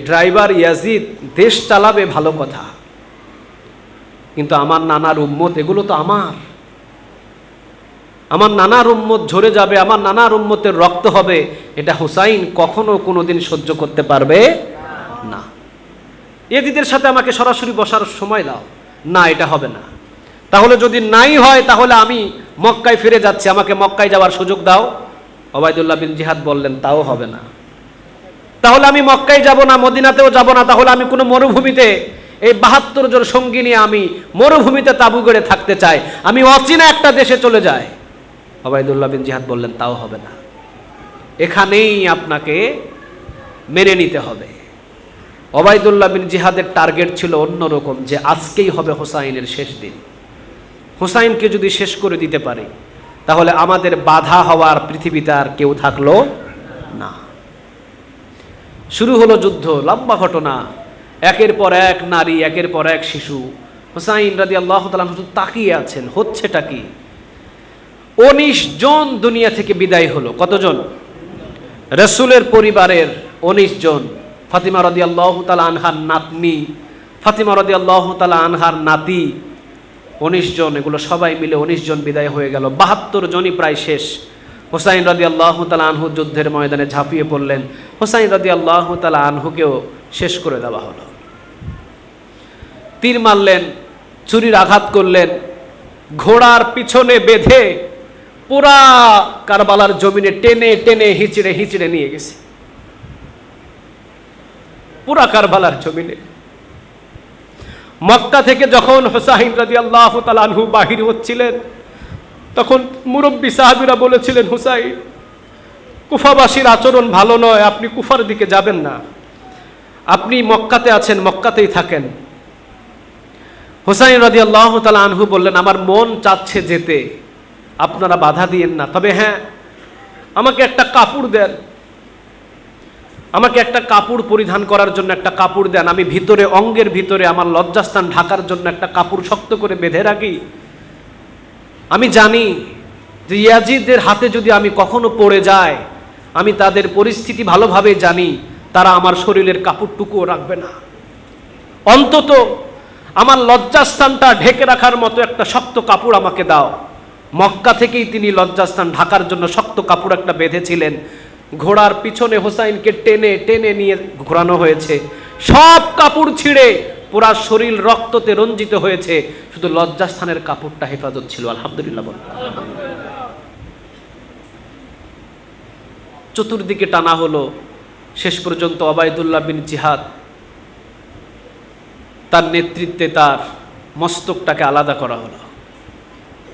Driver Yazid দেশ চালাবে ভালো কথা, কিন্তু আমার নানার উম্মত, এগুলো তো আমার নানার উম্মত ঝরে যাবে, আমার নানার উম্মতের রক্ত হবে, এটা হুসাইন কখনো কোনোদিন সহ্য করতে পারবে না। ইয়াজিদের সাথে আমাকে সরাসরি বসার সময় দাও, না এটা হবে না। তাহলে যদি নাই হয় তাহলে আমি মক্কায় ফিরে যাচ্ছি, আমাকে মক্কায় যাওয়ার সুযোগ দাও। ওবায়দুল্লাহ বিন জিহাদ বললেন তাও হবে না। তাহলে আমি মক্কায় যাব না, মদিনাতেও যাব না, তাহলে আমি কোনো মরুভূমিতে এই ৭২ জন সঙ্গী নিয়ে আমি মরুভূমিতে তাঁবু গড়ে থাকতে চাই, আমি অচেনা একটা দেশে চলে যাই। ওবায়দুল্লাহ বিন জিহাদ বললেন তাও হবে না, এখানেই আপনাকে মেনে নিতে হবে। ওবায়দুল্লাহ বিন জিহাদের টার্গেট ছিল অন্যরকম, যে আজকেই হবে হুসাইনের শেষ দিন। হুসাইনকে যদি শেষ করে দিতে পারে তাহলে আমাদের বাধা হওয়ার পৃথিবীতে আর কেউ থাকলো না। শুরু হলো যুদ্ধ, লম্বা ঘটনা, একের পর এক নারী, একের পর এক শিশু। হুসাইন রাদিয়াল্লাহু তাআলা শুধু তাকিয়ে আছেন, হচ্ছেটা কি। ১৯ জন দুনিয়া থেকে বিদায় হলো। কতজন? রাসূলের পরিবারের ১৯ জন। ফাতিমা রাদিয়াল্লাহু তাআলা আনহার নাতনি, ফাতিমা রাদিয়াল্লাহু তাআলা আনহার নাতি, ১৯ জন। এগুলো সবাই মিলে ১৯ জন বিদায় হয়ে গেল। ৭২ জনই প্রায় শেষ। হুসাইন রাদিয়াল্লাহু তাআলা আনহু যুদ্ধের ময়দানে ঝাঁপিয়ে পড়লেন। হুসাইন রাদিয়াল্লাহু তাআলা আনহুকেও শেষ করে দেওয়া হলো। তীর মারলেন, ছুরির আঘাত করলেন, ঘোড়ার পিছনে বেঁধে পুরা কারবালার জমিনে টেনে টেনে হিচড়ে হিচড়ে নিয়ে গেছে। পুরা কারবালার জমিনে। মক্কা থেকে যখন হুসাইন রাদিয়াল্লাহু তাআলা আনহু বাহির হচ্ছিলেন, তখন মুরব্বী সাহাবীরা বলেছিলেন, হুসাইন, কুফাবাসীর আচরণ ভালো নয়, আপনি কুফার দিকে যাবেন না, আপনি মক্কাতে আছেন, মক্কাতেই থাকেন। হুসাইন রাদিয়াল্লাহু তাআলা আনহু বললেন, আমার মন চাচ্ছে যেতে, আপনারা বাধা দিয়েন না, তবে হ্যাঁ আমাকে একটা কাপড় দেন, আমাকে একটা কাপড় পরিধান করার জন্য একটা কাপড় দেন, আমি ভিতরে, অঙ্গের ভিতরে আমার লজ্জাস্থান ঢাকার জন্য একটা কাপড় শক্ত করে বেঁধে রাখি। আমি জানি যে ইয়াজিদের হাতে যদি আমি কখনো পড়ে যাই, আমি তাদের পরিস্থিতি ভালোভাবে জানি, তারা আমার শরীরের কাপড়টুকুও রাখবে না। অন্তত আমার লজ্জাস্থানটা ঢেকে রাখার মতো একটা শক্ত কাপড় আমাকে দাও। মক্কা থেকেই তিনি লজ্জাস্থান ঢাকার জন্য শক্ত কাপড় একটা বেঁধেছিলেন। ঘোড়ার পিছনে হুসাইনকে টেনে টেনে নিয়ে ঘোরানো হয়েছে, সব কাপড় ছিঁড়ে পুরা শরীর রক্ততে রঞ্জিত হয়েছে, শুধু লজ্জাস্থানের কাপড়টা হেফাজত ছিল। আলহামদুলিল্লাহ বল। চতুর্দিকে টানা হলো, শেষ পর্যন্ত ওবায়দুল্লাহ বিন জিহাদ তার নেতৃত্বে তার মস্তকটাকে আলাদা করা হলো।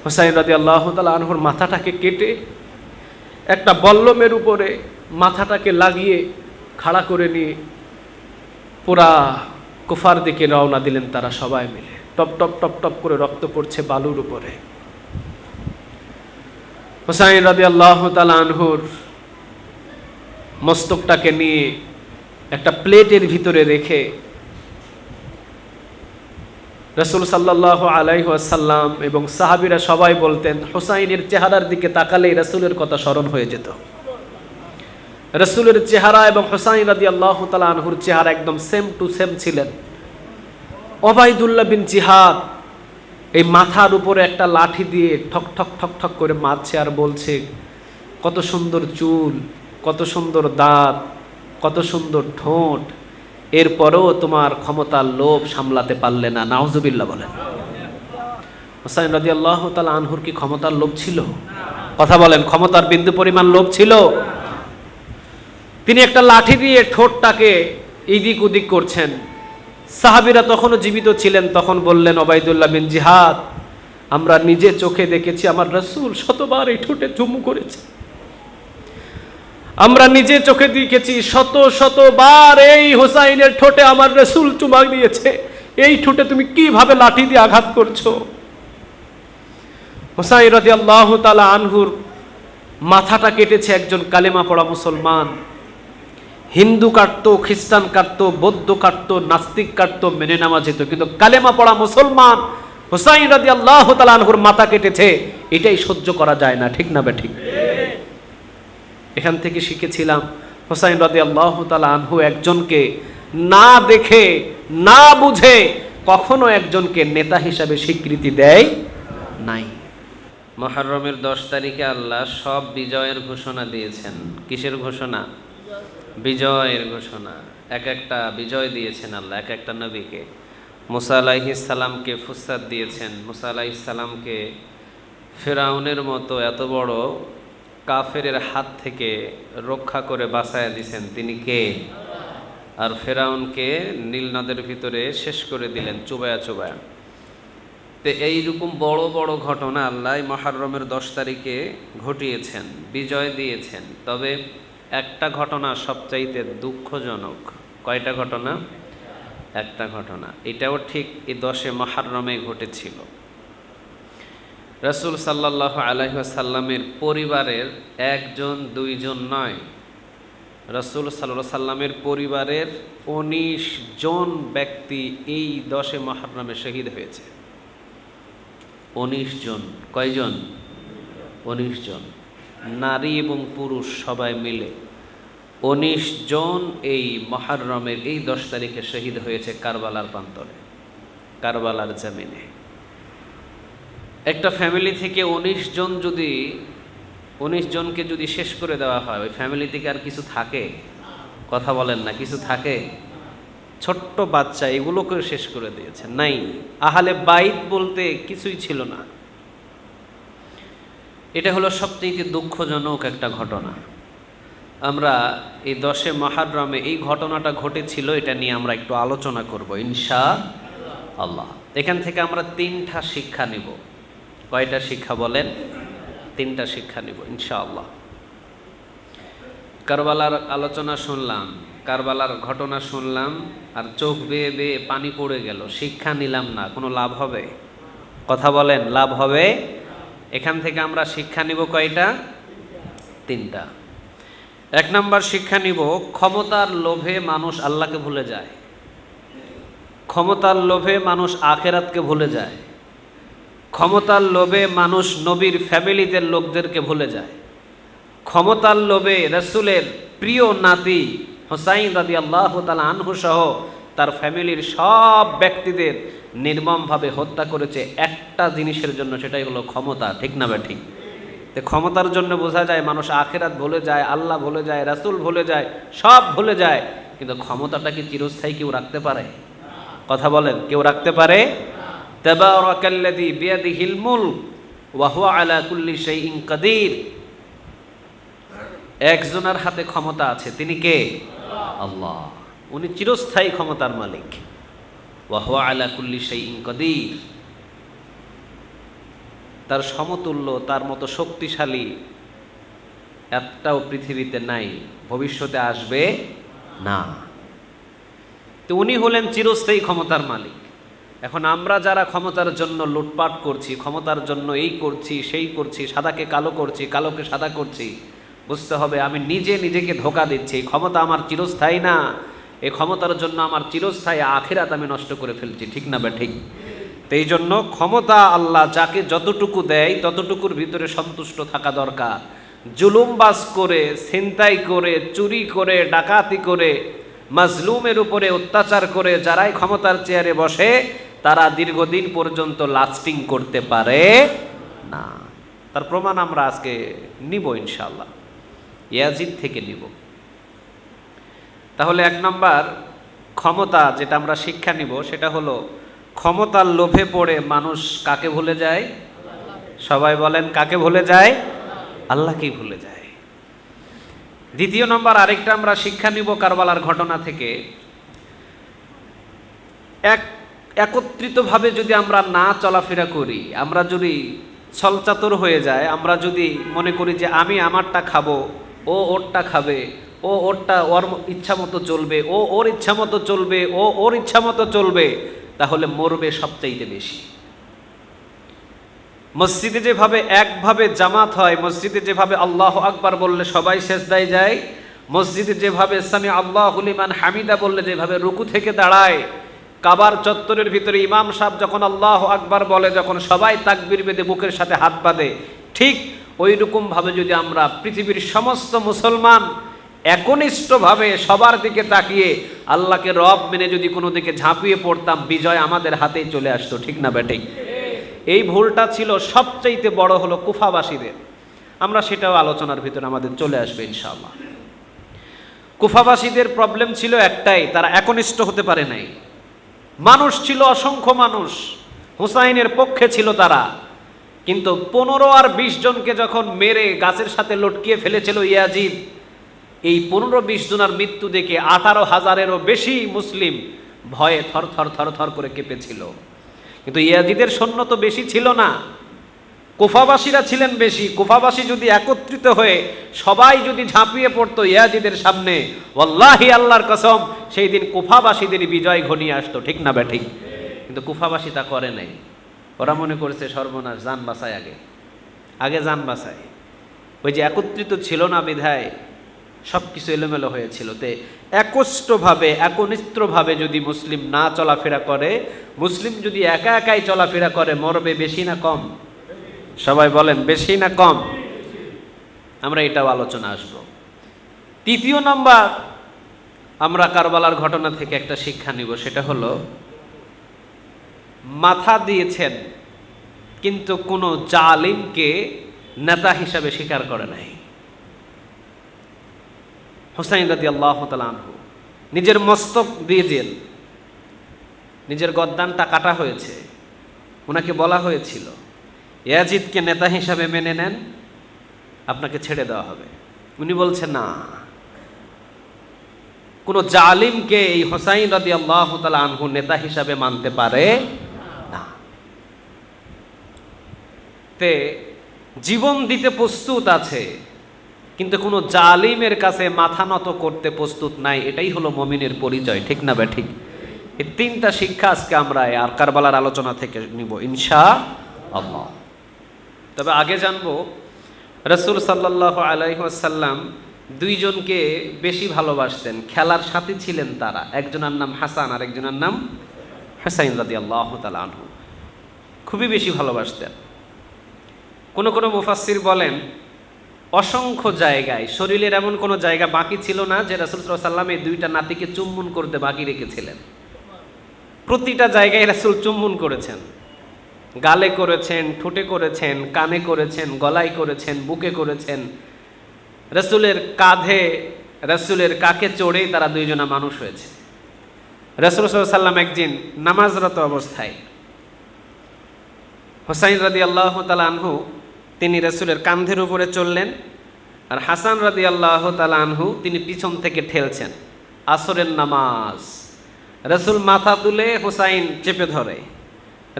হুসাইন রাদিয়াল্লাহু তাআলা আনহুর মাথাটাকে কেটে একটা বল্লমের উপরে মাথাটাকে লাগিয়ে খাড়া করে নিয়ে পুরা কুফার দিকে রওনা দিলেন তারা সবাই মিলে। টপ টপ টপ টপ করে রক্ত পড়ছে বালুর উপরে। হুসাইন রাদিয়াল্লাহু তাআলা আনহুর মস্তকটাকে নিয়ে একটা প্লেটের ভিতরে রেখে রাসূল সাল্লাল্লাহু আলাইহি ওয়াসাল্লাম এবং সাহাবীরা সবাই বলতেন, হুসাইনের চেহারার দিকে তাকালেই রাসূলের কথা স্মরণ হয়ে যেত। রাসূলের চেহারা এবং হুসাইন রাদিয়াল্লাহু তাআলা আনহুর চেহারা একদম সেম টু সেম ছিলেন। ওবায়দুল্লাহ বিন জিহাদ এই মাথার উপরে একটা লাঠি দিয়ে ঠক ঠক ঠক ঠক করে মারছে আর বলছে, কত সুন্দর চুল, কত সুন্দর দাঁত, কত সুন্দর ঠোঁট, এরপরেও তোমার ক্ষমতার লোভ সামলাতে পারলে না। নাউজুবিল্লাহ বলেন। হুসাইন রাদিয়াল্লাহু তাআলা আনহুর কি ক্ষমতার লোভ ছিল? কথা বলেন, ক্ষমতার বিন্দু পরিমাণ লোভ ছিল? তিনি একটা লাঠি দিয়ে ঠোঁটটাকে এদিক ওদিক করছেন। সাহাবীরা তখনও জীবিত ছিলেন, তখন বললেন, ওবায়দুল্লাহ বিন জিহাদ, আমরা নিজে চোখে দেখেছি আমার রাসূল শতবার এই ঠোঁটে চুমু করেছে, আমরা নিজে চোখে দেখেছি শত শতবার এই হুসাইনের ঠোঁটে আমার রাসূল চুমা দিয়েছে, এই ঠোঁটে তুমি কিভাবে লাঠি দিয়ে আঘাত করছো? হুসাইন রাদিয়াল্লাহু তাআলা আনহুর মাথাটা কেটেছে একজন কালেমা পড়া মুসলমান। হিন্দু কাটতো, খ্রিস্টান কাটতো, বৌদ্ধ কাটতো, নাস্তিক কাটতো, মেনে নেওয়া যেত, কিন্তু কালেমা পড়া মুসলমান হুসাইন রাদিয়াল্লাহু তাআলা আনহুর মাথা কেটেছে, এটাই সহ্য করা যায় না। ঠিক না বে ঠিক? এখান থেকে শিখেছিলাম হুসাইন রাদিয়াল্লাহু তাআলা আনহু একজনকে না দেখে না বুঝে কখনো একজনকে নেতা হিসাবে স্বীকৃতি দেয় নাই। মুহররমের 10 তারিখে আল্লাহ সব বিজয়ের ঘোষণা দিয়েছেন। কিসের ঘোষণা? বিজয়ের ঘোষণা। এক একটা বিজয় দিয়েছেন আল্লাহ এক একটা নবীকে। মুসা আলাইহিস সালামকে ফুসসাত দিয়েছেন। মুসা আলাইহিস সালামকে ফিরআউনের মতো এত বড় কাফেরের হাত থেকে রক্ষা করে বাঁচায়া দিয়েছেন। তিনি কে? আর ফিরআউনকে নীল নদের ভিতরে শেষ করে দিলেন চুবায়া চুবায়া। তো এইরকম বড় বড় ঘটনা আল্লাহ মুহররমের 10 তারিখে ঘটিয়েছেন, বিজয় দিয়েছেন। তবে একটা ঘটনা সবচাইতে দুঃখজনক। কয়টা ঘটনা? একটা ঘটনা। এটাও ঠিক এই 10 মুহররমে ঘটেছিল। রাসূল সাল্লাল্লাহু আলাইহি ওয়াসাল্লামের পরিবারের একজন দুইজন নয়, রাসূল সাল্লাল্লাহু আলাইহি সাল্লামের পরিবারের 19 জন ব্যক্তি এই 10 মুহররমে শহীদ হয়েছে। 19 জন। কয়জন? 19 জন। নারী এবং পুরুষ সবাই মিলে 19 জন এই মুহররমের এই 10 তারিখে শহীদ হয়েছে কারবালার প্রান্তরে, কারবালার জমিনে। একটা ফ্যামিলি থেকে 19 জনকে যদি শেষ করে দেওয়া হয়, ওই ফ্যামিলি থেকে আর কিছু থাকে? কথা বলেন না, কিছু থাকে? ছোট্ট বাচ্চা এগুলোকে শেষ করে দিয়েছে, নাই। আহলে বাইত বলতে কিছুই ছিল না। এটা হলো সবচেয়ে দুঃখজনক একটা ঘটনা। আমরা এই 10 মুহররমে এই ঘটনাটা ঘটেছিল, এটা নিয়ে আমরা একটু আলোচনা করব ইনশাআল্লাহ। এখান থেকে আমরা 3টা শিক্ষা নিব। কয়টা শিক্ষা বলেন? 3টা শিক্ষা নিব ইনশাআল্লাহ। কারবালার আলোচনা শুনলাম, কারবালার ঘটনা শুনলাম, আর চোখ বেয়ে বেয়ে পানি পড়ে গেল। শিক্ষা নিলাম না, কোনো লাভ হবে? কথা বলেন, লাভ হবে? এখান থেকে আমরা শিক্ষা নিব কয়টা? 3টা। 1 নম্বর শিক্ষা নিব, ক্ষমতার লোভে মানুষ আল্লাহকে ভুলে যায়। ক্ষমতার লোভে মানুষ আখিরাতকে ভুলে যায়। ক্ষমতার লোভে মানুষ নবীর ফ্যামিলিতে লোকদেরকে ভুলে যায়। ক্ষমতার লোভে রাসূলের প্রিয় নাতি হুসাইন রাদিয়াল্লাহু তাআলা আনহু সহ তার ফ্যামিলির সব ব্যক্তিদের নির্মমভাবে হত্যা করেছে একটা জিনিসের জন্য, সেটাই হলো ক্ষমতা। ঠিক না বা ঠিক? তো ক্ষমতার জন্য বোঝা যায় মানুষ আখিরাত ভুলে যায়, আল্লাহ ভুলে যায়, রাসূল ভুলে যায়, সব ভুলে যায়। কিন্তু ক্ষমতাটা কি চিরস্থায়ী কেউ রাখতে পারে? কথা বলেন, কেউ রাখতে পারে? তাবারাকাল্লাযী বিয়াদিহিল মুলক ওয়া হুয়া আলা কুল্লি শাইইন কাদির। একজনের হাতে ক্ষমতা আছে, তিনি কে? আল্লাহ। উনি চিরস্থায়ী ক্ষমতার মালিক। ওয়া হুয়া আলা কুল্লি শাইইন কাদির। তার সমতুল্য, তার মতো শক্তিশালী একটাও পৃথিবীতে নাই, ভবিষ্যতে আসবে না। তো উনি হলেন চিরস্থায়ী ক্ষমতার মালিক। এখন আমরা যারা ক্ষমতার জন্য লুটপাট করছি, ক্ষমতার জন্য এই করছি সেই করছি, সাদাকে কালো করছি, কালোকে সাদা করছি, বুঝতে হবে আমি নিজেকে ধোঁকা দিচ্ছি। এই ক্ষমতা আমার চিরস্থায়ী না। এই ক্ষমতার জন্য আমার চিরস্থায়ী আখিরাত আমি নষ্ট করে ফেলছি। ঠিক না বা ঠিক? তো এই জন্য ক্ষমতা আল্লাহ যাকে যতটুকু দেয় ততটুকুর ভিতরে সন্তুষ্ট থাকা দরকার। জুলুমবাজ করে, ছিনতাই করে, চুরি করে, ডাকাতি করে, মাজলুমের উপরে অত্যাচার করে যারাই ক্ষমতার চেয়ারে বসে, তারা দীর্ঘদিন পর্যন্ত লাস্টিং করতে পারে না। তার প্রমাণ আমরা আজকে নিব ইনশাআল্লাহ, ইয়াজিদ থেকে নিব। তাহলে 1 নম্বর ক্ষমতা যেটা আমরা শিক্ষা নিব সেটা হলো, ক্ষমতার লোভে পড়ে মানুষ কাকে ভুলে যায়? সবাই বলেন, কাকে ভুলে যায়? আল্লাহকেই ভুলে যায়। 2 নম্বর আরেকটা আমরা শিক্ষা নিব কারবালার ঘটনা থেকে, একত্রিতভাবে যদি আমরা না চলাফেরা করি, আমরা যদি ছলচাতুর হয়ে যায়, আমরা যদি মনে করি যে আমি আমারটা খাবো, ও ওরটা খাবে, ও ওরটা ওর ইচ্ছা মতো চলবে, ও ওর ইচ্ছা মতো চলবে, ও ওর ইচ্ছা মতো চলবে, তাহলে মরবে সবচাইতে বেশি। মসজিদে যেভাবে একভাবে জামাত হয়, মসজিদে যেভাবে আল্লাহু আকবার বললে সবাই সেজদায় যায়, মসজিদে যেভাবে সামি আল্লাহু লিমান হামিদা বললে যেভাবে রুকু থেকে দাঁড়ায়, কাবার চত্বরের ভিতরে ইমাম সাহেব যখন আল্লাহু আকবার বলে, যখন সবাই তাকবীর বেঁধে বুকের সাথে হাত বাঁধে, ঠিক ওই রকম ভাবে যদি আমরা পৃথিবীর সমস্ত মুসলমান একনিষ্ঠভাবে সবার দিকে তাকিয়ে আল্লাহকে রব মেনে যদি কোনো দিকে ঝাঁপিয়ে পড়তাম, বিজয় আমাদের হাতেই চলে আসতো, ঠিক না বেঠিক? এই ভুলটা ছিল সবচাইতে বড় হলো কুফাবাসীদের। আমরা সেটাও আলোচনার ভিতরে আমাদের চলে আসবে ইনশাআল্লাহ। কুফাবাসীদের প্রবলেম ছিল একটাই, তারা একনিষ্ঠ হতে পারে নাই। মানুষ ছিল অসংখ্য মানুষ, হুসাইনের পক্ষে ছিল তারা, কিন্তু 15 আর 20 জনকে যখন মেরে গাছের সাথে লটকিয়ে ফেলেছিল ইয়াজিদ, এই 15-20 জনের মৃত্যু দেখে 18,000-এরও বেশি মুসলিম ভয়ে থর থর থর থর করে কেঁপেছিল। কিন্তু ইয়াজিদের সৈন্য তো বেশি ছিল না, কুফাবাসীরা ছিলেন বেশি। কুফাবাসী যদি একত্রিত হয়ে সবাই যদি ঝাঁপিয়ে পড়তো ইয়াজিদের সামনে, ওয়াল্লাহি আল্লাহর কসম, সেই দিন কুফাবাসীদের বিজয় ঘনিয়ে আসতো, ঠিক না বেঠিক? কিন্তু কুফাবাসী তা করে নাই। ওরা মনে করেছে সর্বনাশ, জান বাঁচায়, আগে জান বাঁচায়। ওই যে একত্রিত ছিল না বিধায় সব কিছু এলোমেলো হয়েছিল। তে একষ্ঠভাবে একনিষ্ঠভাবে যদি মুসলিম না চলাফেরা করে, মুসলিম যদি একা একাই চলাফেরা করে, মরবে বেশি না কম? সবাই বলেন, বেশি না কম? আমরা এটাও আলোচনা আসবো। তৃতীয় নাম্বার, আমরা কারবালার ঘটনা থেকে একটা শিক্ষা নিব, সেটা হলো মাথা দিয়েছেন কিন্তু কোনো জালিমকে নেতা হিসাবে স্বীকার করে নাই। হুসাইন রাদিয়াল্লাহু তাআলা আনহু নিজের মস্তক দিয়েছেন, নিজের গদ্দানটা কাটা হয়েছে, ওনাকে বলা হয়েছিল ইয়াজিদকে নেতা হিসাবে মেনে নেন, আপনাকে ছেড়ে দেওয়া হবে। উনি বলছেন না, কোনো জালিমকে এই হুসাইন রাদিয়াল্লাহু তাআলা আনহু নেতা হিসাবে মানতে পারে না। তে জীবন দিতে প্রস্তুত আছে, কিন্তু কোনো জালিমের কাছে মাথা নত করতে প্রস্তুত নাই। এটাই হলো মুমিনের পরিচয়, ঠিক না বেঠিক? এই তিনটা শিক্ষা আজকে আমরা আর কারবালার আলোচনা থেকে নিব ইনশাআল্লাহ। তবে আগে জানবো রাসূল সাল্লাল্লাহু আলাইহি ওয়াসাল্লাম দুইজনকে বেশি ভালোবাসতেন, খেলার সাথী ছিলেন তারা। একজনের নাম হাসান আর একজনের নাম হুসাইন রাদিয়াল্লাহু তাআলা আনহু। খুবই বেশি ভালোবাসতেন। কোন কোন মুফাসসির বলেন অসংখ্য জায়গায়, শরীরের এমন কোনো জায়গা বাকি ছিল না যে রাসূল সাল্লাল্লাহু আলাইহি ওয়াসাল্লাম এই দুইটা নাতিকে চুম্বন করতে বাকি রেখেছিলেন। প্রতিটা জায়গায় রাসূল চুম্বন করেছেন, গালে করেছেন, ঠোঁটে করেছেন, কানে করেছেন, গলায় করেছেন, বুকে করেছেন। রাসূলের কাঁধে, রাসূলের কাকে চড়েই তারা দুইজনা মানুষ হয়েছে। রাসূল সাল্লাল্লাহু আলাইহি ওয়াসাল্লাম একদিন নামাজরত অবস্থায় হুসাইন রাদিয়াল্লাহু তাআলা আনহু তিনি রাসূলের কাঁধের উপরে চললেন, আর হাসান রাদিয়াল্লাহু তাআলা আনহু তিনি পিছন থেকে ঠেলছেন। আসরের নামাজ, রাসূল মাথা তুলে হুসাইন চেপে ধরে,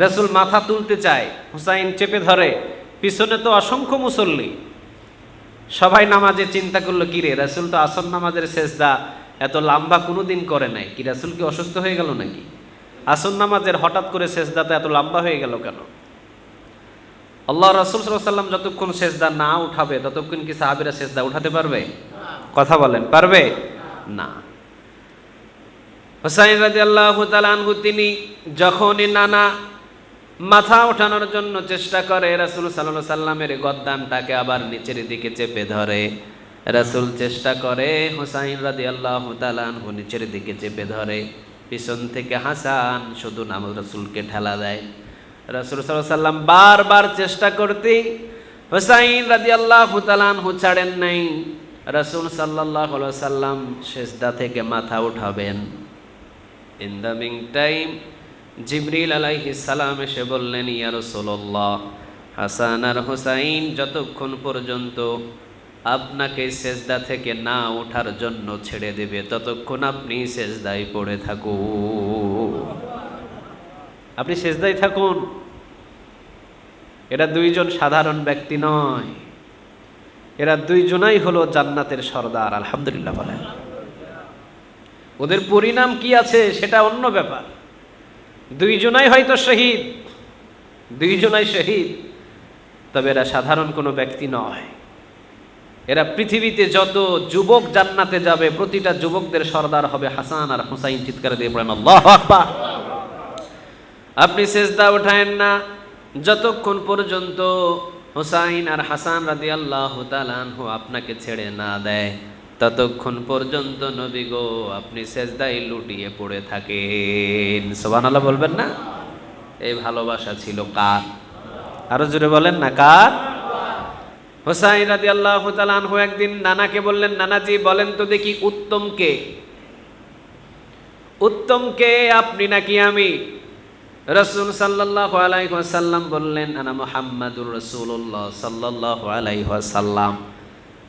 রাসূল মাথা তুলতে চায়, হুসাইন চেপে ধরে। পিছনে তো অসংখ্য মুসল্লি, সবাই নামাজে চিন্তা করলো, কি রে, রাসূল তো আসর নামাজের সেজদা এত লম্বা কোনোদিন করে নাই, কি রাসূল কি অসুস্থ হয়ে গেল নাকি? আসর নামাজের হঠাৎ করে সেজদাটা এত লম্বা হয়ে গেল কেন? আল্লাহ রাসূল সাল্লাল্লাহু আলাইহি ওয়াসাল্লাম যতক্ষণ সেজদা না উঠাবে ততক্ষণ কি সাহাবীরা সেজদা উঠাতে পারবে? কথা বলেন, পারবে না। হুসাইন রাদিয়াল্লাহু তাআলা আনহু তিনি যখনই নানা মাথা ওঠানোর জন্য চেষ্টা করে, রাসূল সাল্লাল্লাহু আলাইহি ওয়াসাল্লামের গদ্দানটাকে আবার নিচের দিকে চেপে ধরে। রাসূল চেষ্টা করে, হুসাইন রাদিয়াল্লাহু তাআলা আনহু নিচের দিকে চেপে ধরে। পিছন থেকে হাসান শুধু নাম রাসূলকে ঠেলা দেয়। রাসূল সাল্লাল্লাহু আলাইহি ওয়াসাল্লাম বারবার চেষ্টা করতে হুসাইন রাদিয়াল্লাহু তাআলা আনহু ছাড়েন নাই। রাসূল সাল্লাল্লাহু আলাইহি ওয়াসাল্লাম সিজদা থেকে মাথা উঠাবেন। ইন দ্য মিন টাইম জিবরিল আলাইহিস সালাম এসে বললেন, ইয়া রাসূলুল্লাহ, হাসান আর হুসাইন যতক্ষণ পর্যন্ত আপনাকে সিজদা থেকে না ওঠার জন্য ছেড়ে দেবে ততক্ষণ আপনি সিজদায় পড়ে থাকুন, আপনি সিজদায় থাকুন। এরা দুইজন সাধারণ ব্যক্তি নয়, এরা দুইজনাই হলো জান্নাতের সর্দার। আলহামদুলিল্লাহ বলেন। ওদের পরিণাম কি আছে সেটা অন্য ব্যাপার। দুইজনাই হয়তো শহীদ, দুইজনাই শহীদ, তবে এরা সাধারণ কোনো ব্যক্তি নয়। এরা পৃথিবীতে যত যুবক জান্নাতে যাবে প্রতিটা যুবকদের সর্দার হবে হাসান আর হুসাইন। চিৎকার দিয়ে বলেন আল্লাহু আকবার। আপনি সিজদা উঠায়েন না যতক্ষণ পর্যন্ত হুসাইন আর হাসান রাদিয়াল্লাহু তাআলা আনহু আপনাকে ছেড়ে না দেয়। ততক্ষণ পর্যন্ত নবী গো আপনি সেজদায় লুটিয়ে পড়ে থাকেন। সুবহানাল্লাহ বলবেন না? এই ভালোবাসা ছিল কার? আরো জোরে বলেন না, কার? হুসাইন রাদিয়াল্লাহু তাআলা আনহু একদিন নানাকে বললেন, নানাজি বলেন তো দেখি উত্তম কে? উত্তম কে, আপনি নাকি আমি? রাসূল সাল্লাল্লাহু আলাইহি ওয়াসাল্লাম বললেন, আনা মুহাম্মাদুর রাসূলুল্লাহ সাল্লাল্লাহু আলাইহি ওয়াসাল্লাম,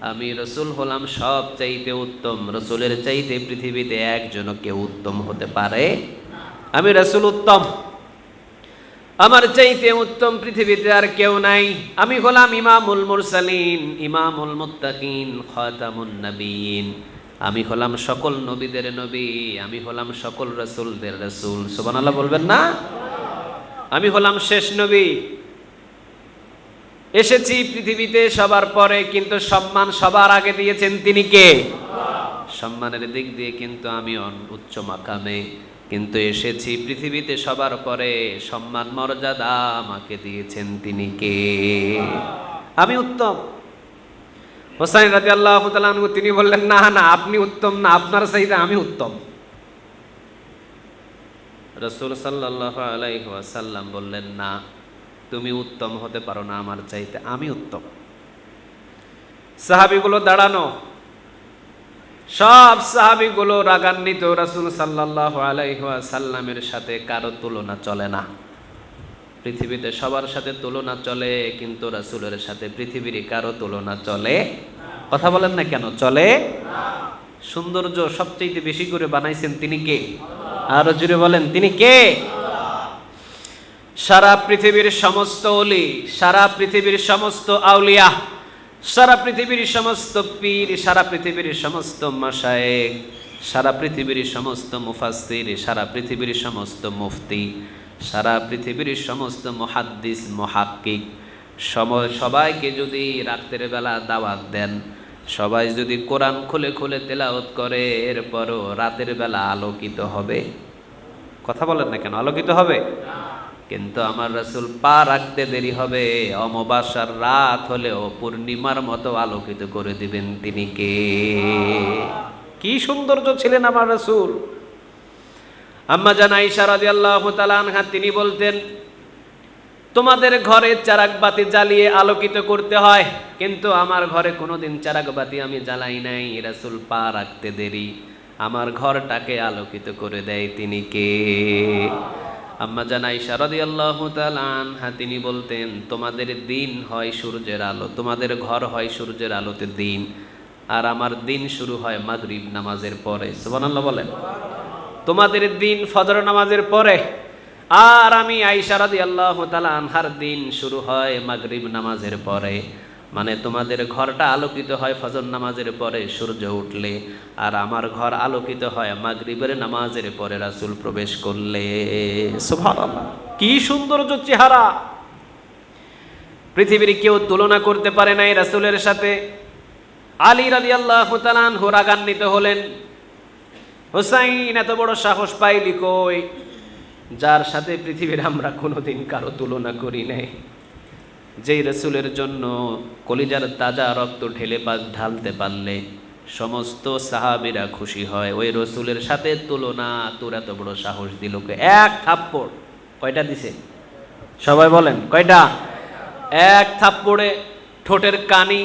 আমি রসুল হলাম সবচাইতে উত্তম। রসুলের চাইতে পৃথিবীতে একজনও কেউ উত্তম হতে পারে? আমি রসুল উত্তম, আমার চাইতে উত্তম পৃথিবীতে আর কেউ নাই। আমি হলাম ইমামুল মুরসালিন, ইমামুল মুত্তাকিন, খাতামুন নবীন। আমি হলাম সকল নবীদের নবী, আমি হলাম সকল রসুলদের রসুল। সুবহানাল্লাহ বলবেন না? আমি হলাম শেষ নবী। এসেছি পৃথিবীতে সবার পরে, কিন্তু সম্মান সবার আগে দিয়েছেন তিনি কে? সম্মানের দিক দিয়ে কিন্তু আমি উচ্চ মাকামে, কিন্তু এসেছি পৃথিবীতে সবার পরে, সম্মান মর্যাদা আমাকে দিয়েছেন তিনি কে? আমি উত্তম। হুসাইন রাদিয়াল্লাহু তাআলা আনহু তিনি বললেন, না না, আপনি উত্তম না, আপনার চাইতে আমি উত্তম। রাসূল সাল্লাল্লাহু আলাইহি ওয়াসাল্লাম বললেন, না, তুমি উত্তম হতে পারো না আমার চাইতে, আমি উত্তম। সাহাবীগুলো দাঁড়ানো, সব সাহাবীগুলো রাগান্বিত। রাসূল সাল্লাল্লাহু আলাইহি ওয়াসাল্লামের সাথে কারো তুলনা চলে না। পৃথিবীতে সবার সাথে তুলনা চলে, কিন্তু রাসূলের সাথে পৃথিবীর কারো তুলনা চলে? কথা বলেন না কেন চলে? সৌন্দর্য সবচেয়ে বেশি করে বানাইছেন তিনি কে? আরো জোরে বলেন, তিনি কে? সারা পৃথিবীর সমস্ত ওলি, সারা পৃথিবীর সমস্ত আউলিয়া, সারা পৃথিবীর সমস্ত পীর, সারা পৃথিবীর সমস্ত মাশায়েখ, সারা পৃথিবীর সমস্ত মুফাসসির, সারা পৃথিবীর সমস্ত মুফতি, সারা পৃথিবীর সমস্ত মুহাদ্দিস মুহাক্কিক, সবাইকে যদি রাতের বেলা দাওয়াত দেন, সবাই যদি কোরআন খুলে খুলে তেলাওয়াত করে, এরপরও রাতের বেলা আলোকিত হবে? কথা বলেন না কেন, আলোকিত হবে? কিন্তু আমার রাসূল পা রাখতে দেরি হবে, অমাবস্যার রাত হলেও পূর্ণিমার মতো আলোকিত করে দিবেন তিনি কে? কি সৌন্দর্য ছিলেন আমার রাসূল। আম্মা জান আয়েশা রাদিয়াল্লাহু তাআলা আনহা তিনি বলতেন, তোমাদের ঘরে চারাক বাতি জ্বালিয়ে আলোকিত করতে হয়, কিন্তু আমার ঘরে কোনোদিন চারাক বাতি আমি জ্বালাই নাই। রাসূল পা রাখতে দেরি, আমার ঘরটাকে আলোকিত করে দেয় তিনি কে? আম্মা জান আয়েশা রাদিয়াল্লাহু তাআলা আনহা তিনি বলতেন, তোমাদের দিন হয় সূর্যের আলো, তোমাদের ঘর হয় সূর্যের আলোতে দিন, আর আমার দিন শুরু হয় মাগরিব নামাজের পরে। সুবহানাল্লাহ বলেন। তোমাদের দিন ফজর নামাজের পরে, আর আমি আয়েশা রাদিয়াল্লাহু তাআলা আনহার দিন শুরু হয় মাগরিব নামাজের পরে। মানে তোমাদের ঘরটা আলোকিত হয় ফজর নামাজের পরে সূর্য উঠলে, আর আমার ঘর আলোকিত হয় মাগরিবের নামাজের পরে রাসূল প্রবেশ করলে। সুবহানাল্লাহ, কি সৌন্দর্য চেহারা! পৃথিবীর কেউ তুলনা করতে পারে নাই রাসূলের সাথে। আলী রাদিয়াল্লাহু তাআলা আনহু রাগান্বিত হলেন, হুসাইন এত বড় সাহস পাইলি কই, যার সাথে পৃথিবীর আমরা কোনোদিন কারো তুলনা করি নাই, যেই রাসূলের জন্য কলিজার তাজা রক্ত ঢালতে পারলে সমস্ত সাহাবীরা খুশি হয়, ওই রাসূলের সাথে তুলনা তোর এত বড় সাহস দিল কে? এক থাপ্পড়। কয়টা দিছে? সবাই বলেন কয়টা? এক থাপ্পড়ে ঠোঁটের কানি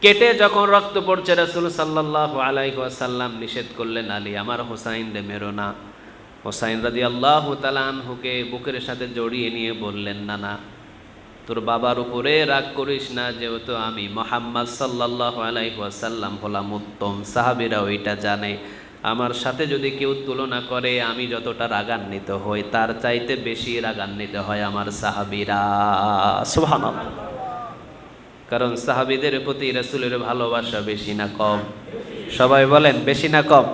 কেটে যখন রক্ত পড়ছে, রাসূল সাল্লাল্লাহু আলাইহি ওয়াসাল্লাম নিষেধ করলেন, আলী আমার হোসাইন রে মেরো না। হোসাইন রাদিয়াল্লাহু তাআলা আনহুকে বুকের সাথে জড়িয়ে নিয়ে বললেন, না না, তোর বাবার উপরে রাগ করিস না, যেহেতু আমি মুহাম্মদ সাল্লাল্লাহু আলাইহি ওয়াসাল্লাম হলাম উত্তম। সাহাবীরা ওইটা জানে, আমার সাথে যদি কেউ তুলনা করে আমি যতটা রাগান্বিত হই, তার চাইতে বেশি রাগান্বিত হয় আমার সাহাবীরা। সুবহানাল্লাহ। কারণ সাহাবীদের প্রতি রাসূলের ভালোবাসা বেশি না কম? সবাই বলেন বেশি না কম?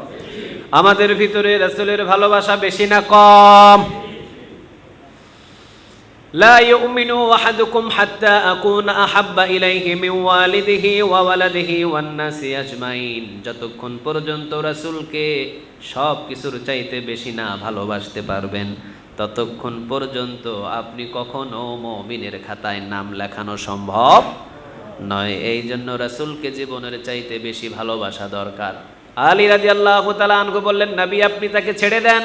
আমাদের ভিতরে রাসূলের ভালোবাসা বেশি না কম? লা ইউমিনু আহাদুকুম হাত্তা আকুনা আহাব্বা ইলাইহি মিন ওয়ালিদিহি ওয়া ওয়ালাদিহি ওয়ান নাসি আজমাইন। যতক্ষণ পর্যন্ত রাসূলকে সব কিছুর চাইতে বেশি না ভালোবাসতে পারবেন, ততক্ষণ পর্যন্ত আপনি কখনো মুমিনের খাতায় নাম লেখানো সম্ভব নয়। এই জন্য রাসূলকে জীবনের চাইতে বেশি ভালোবাসা দরকার। আলী রাদিয়াল্লাহু তাআলা আনহু বললেন, নবী আপনি তাকে ছেড়ে দেন,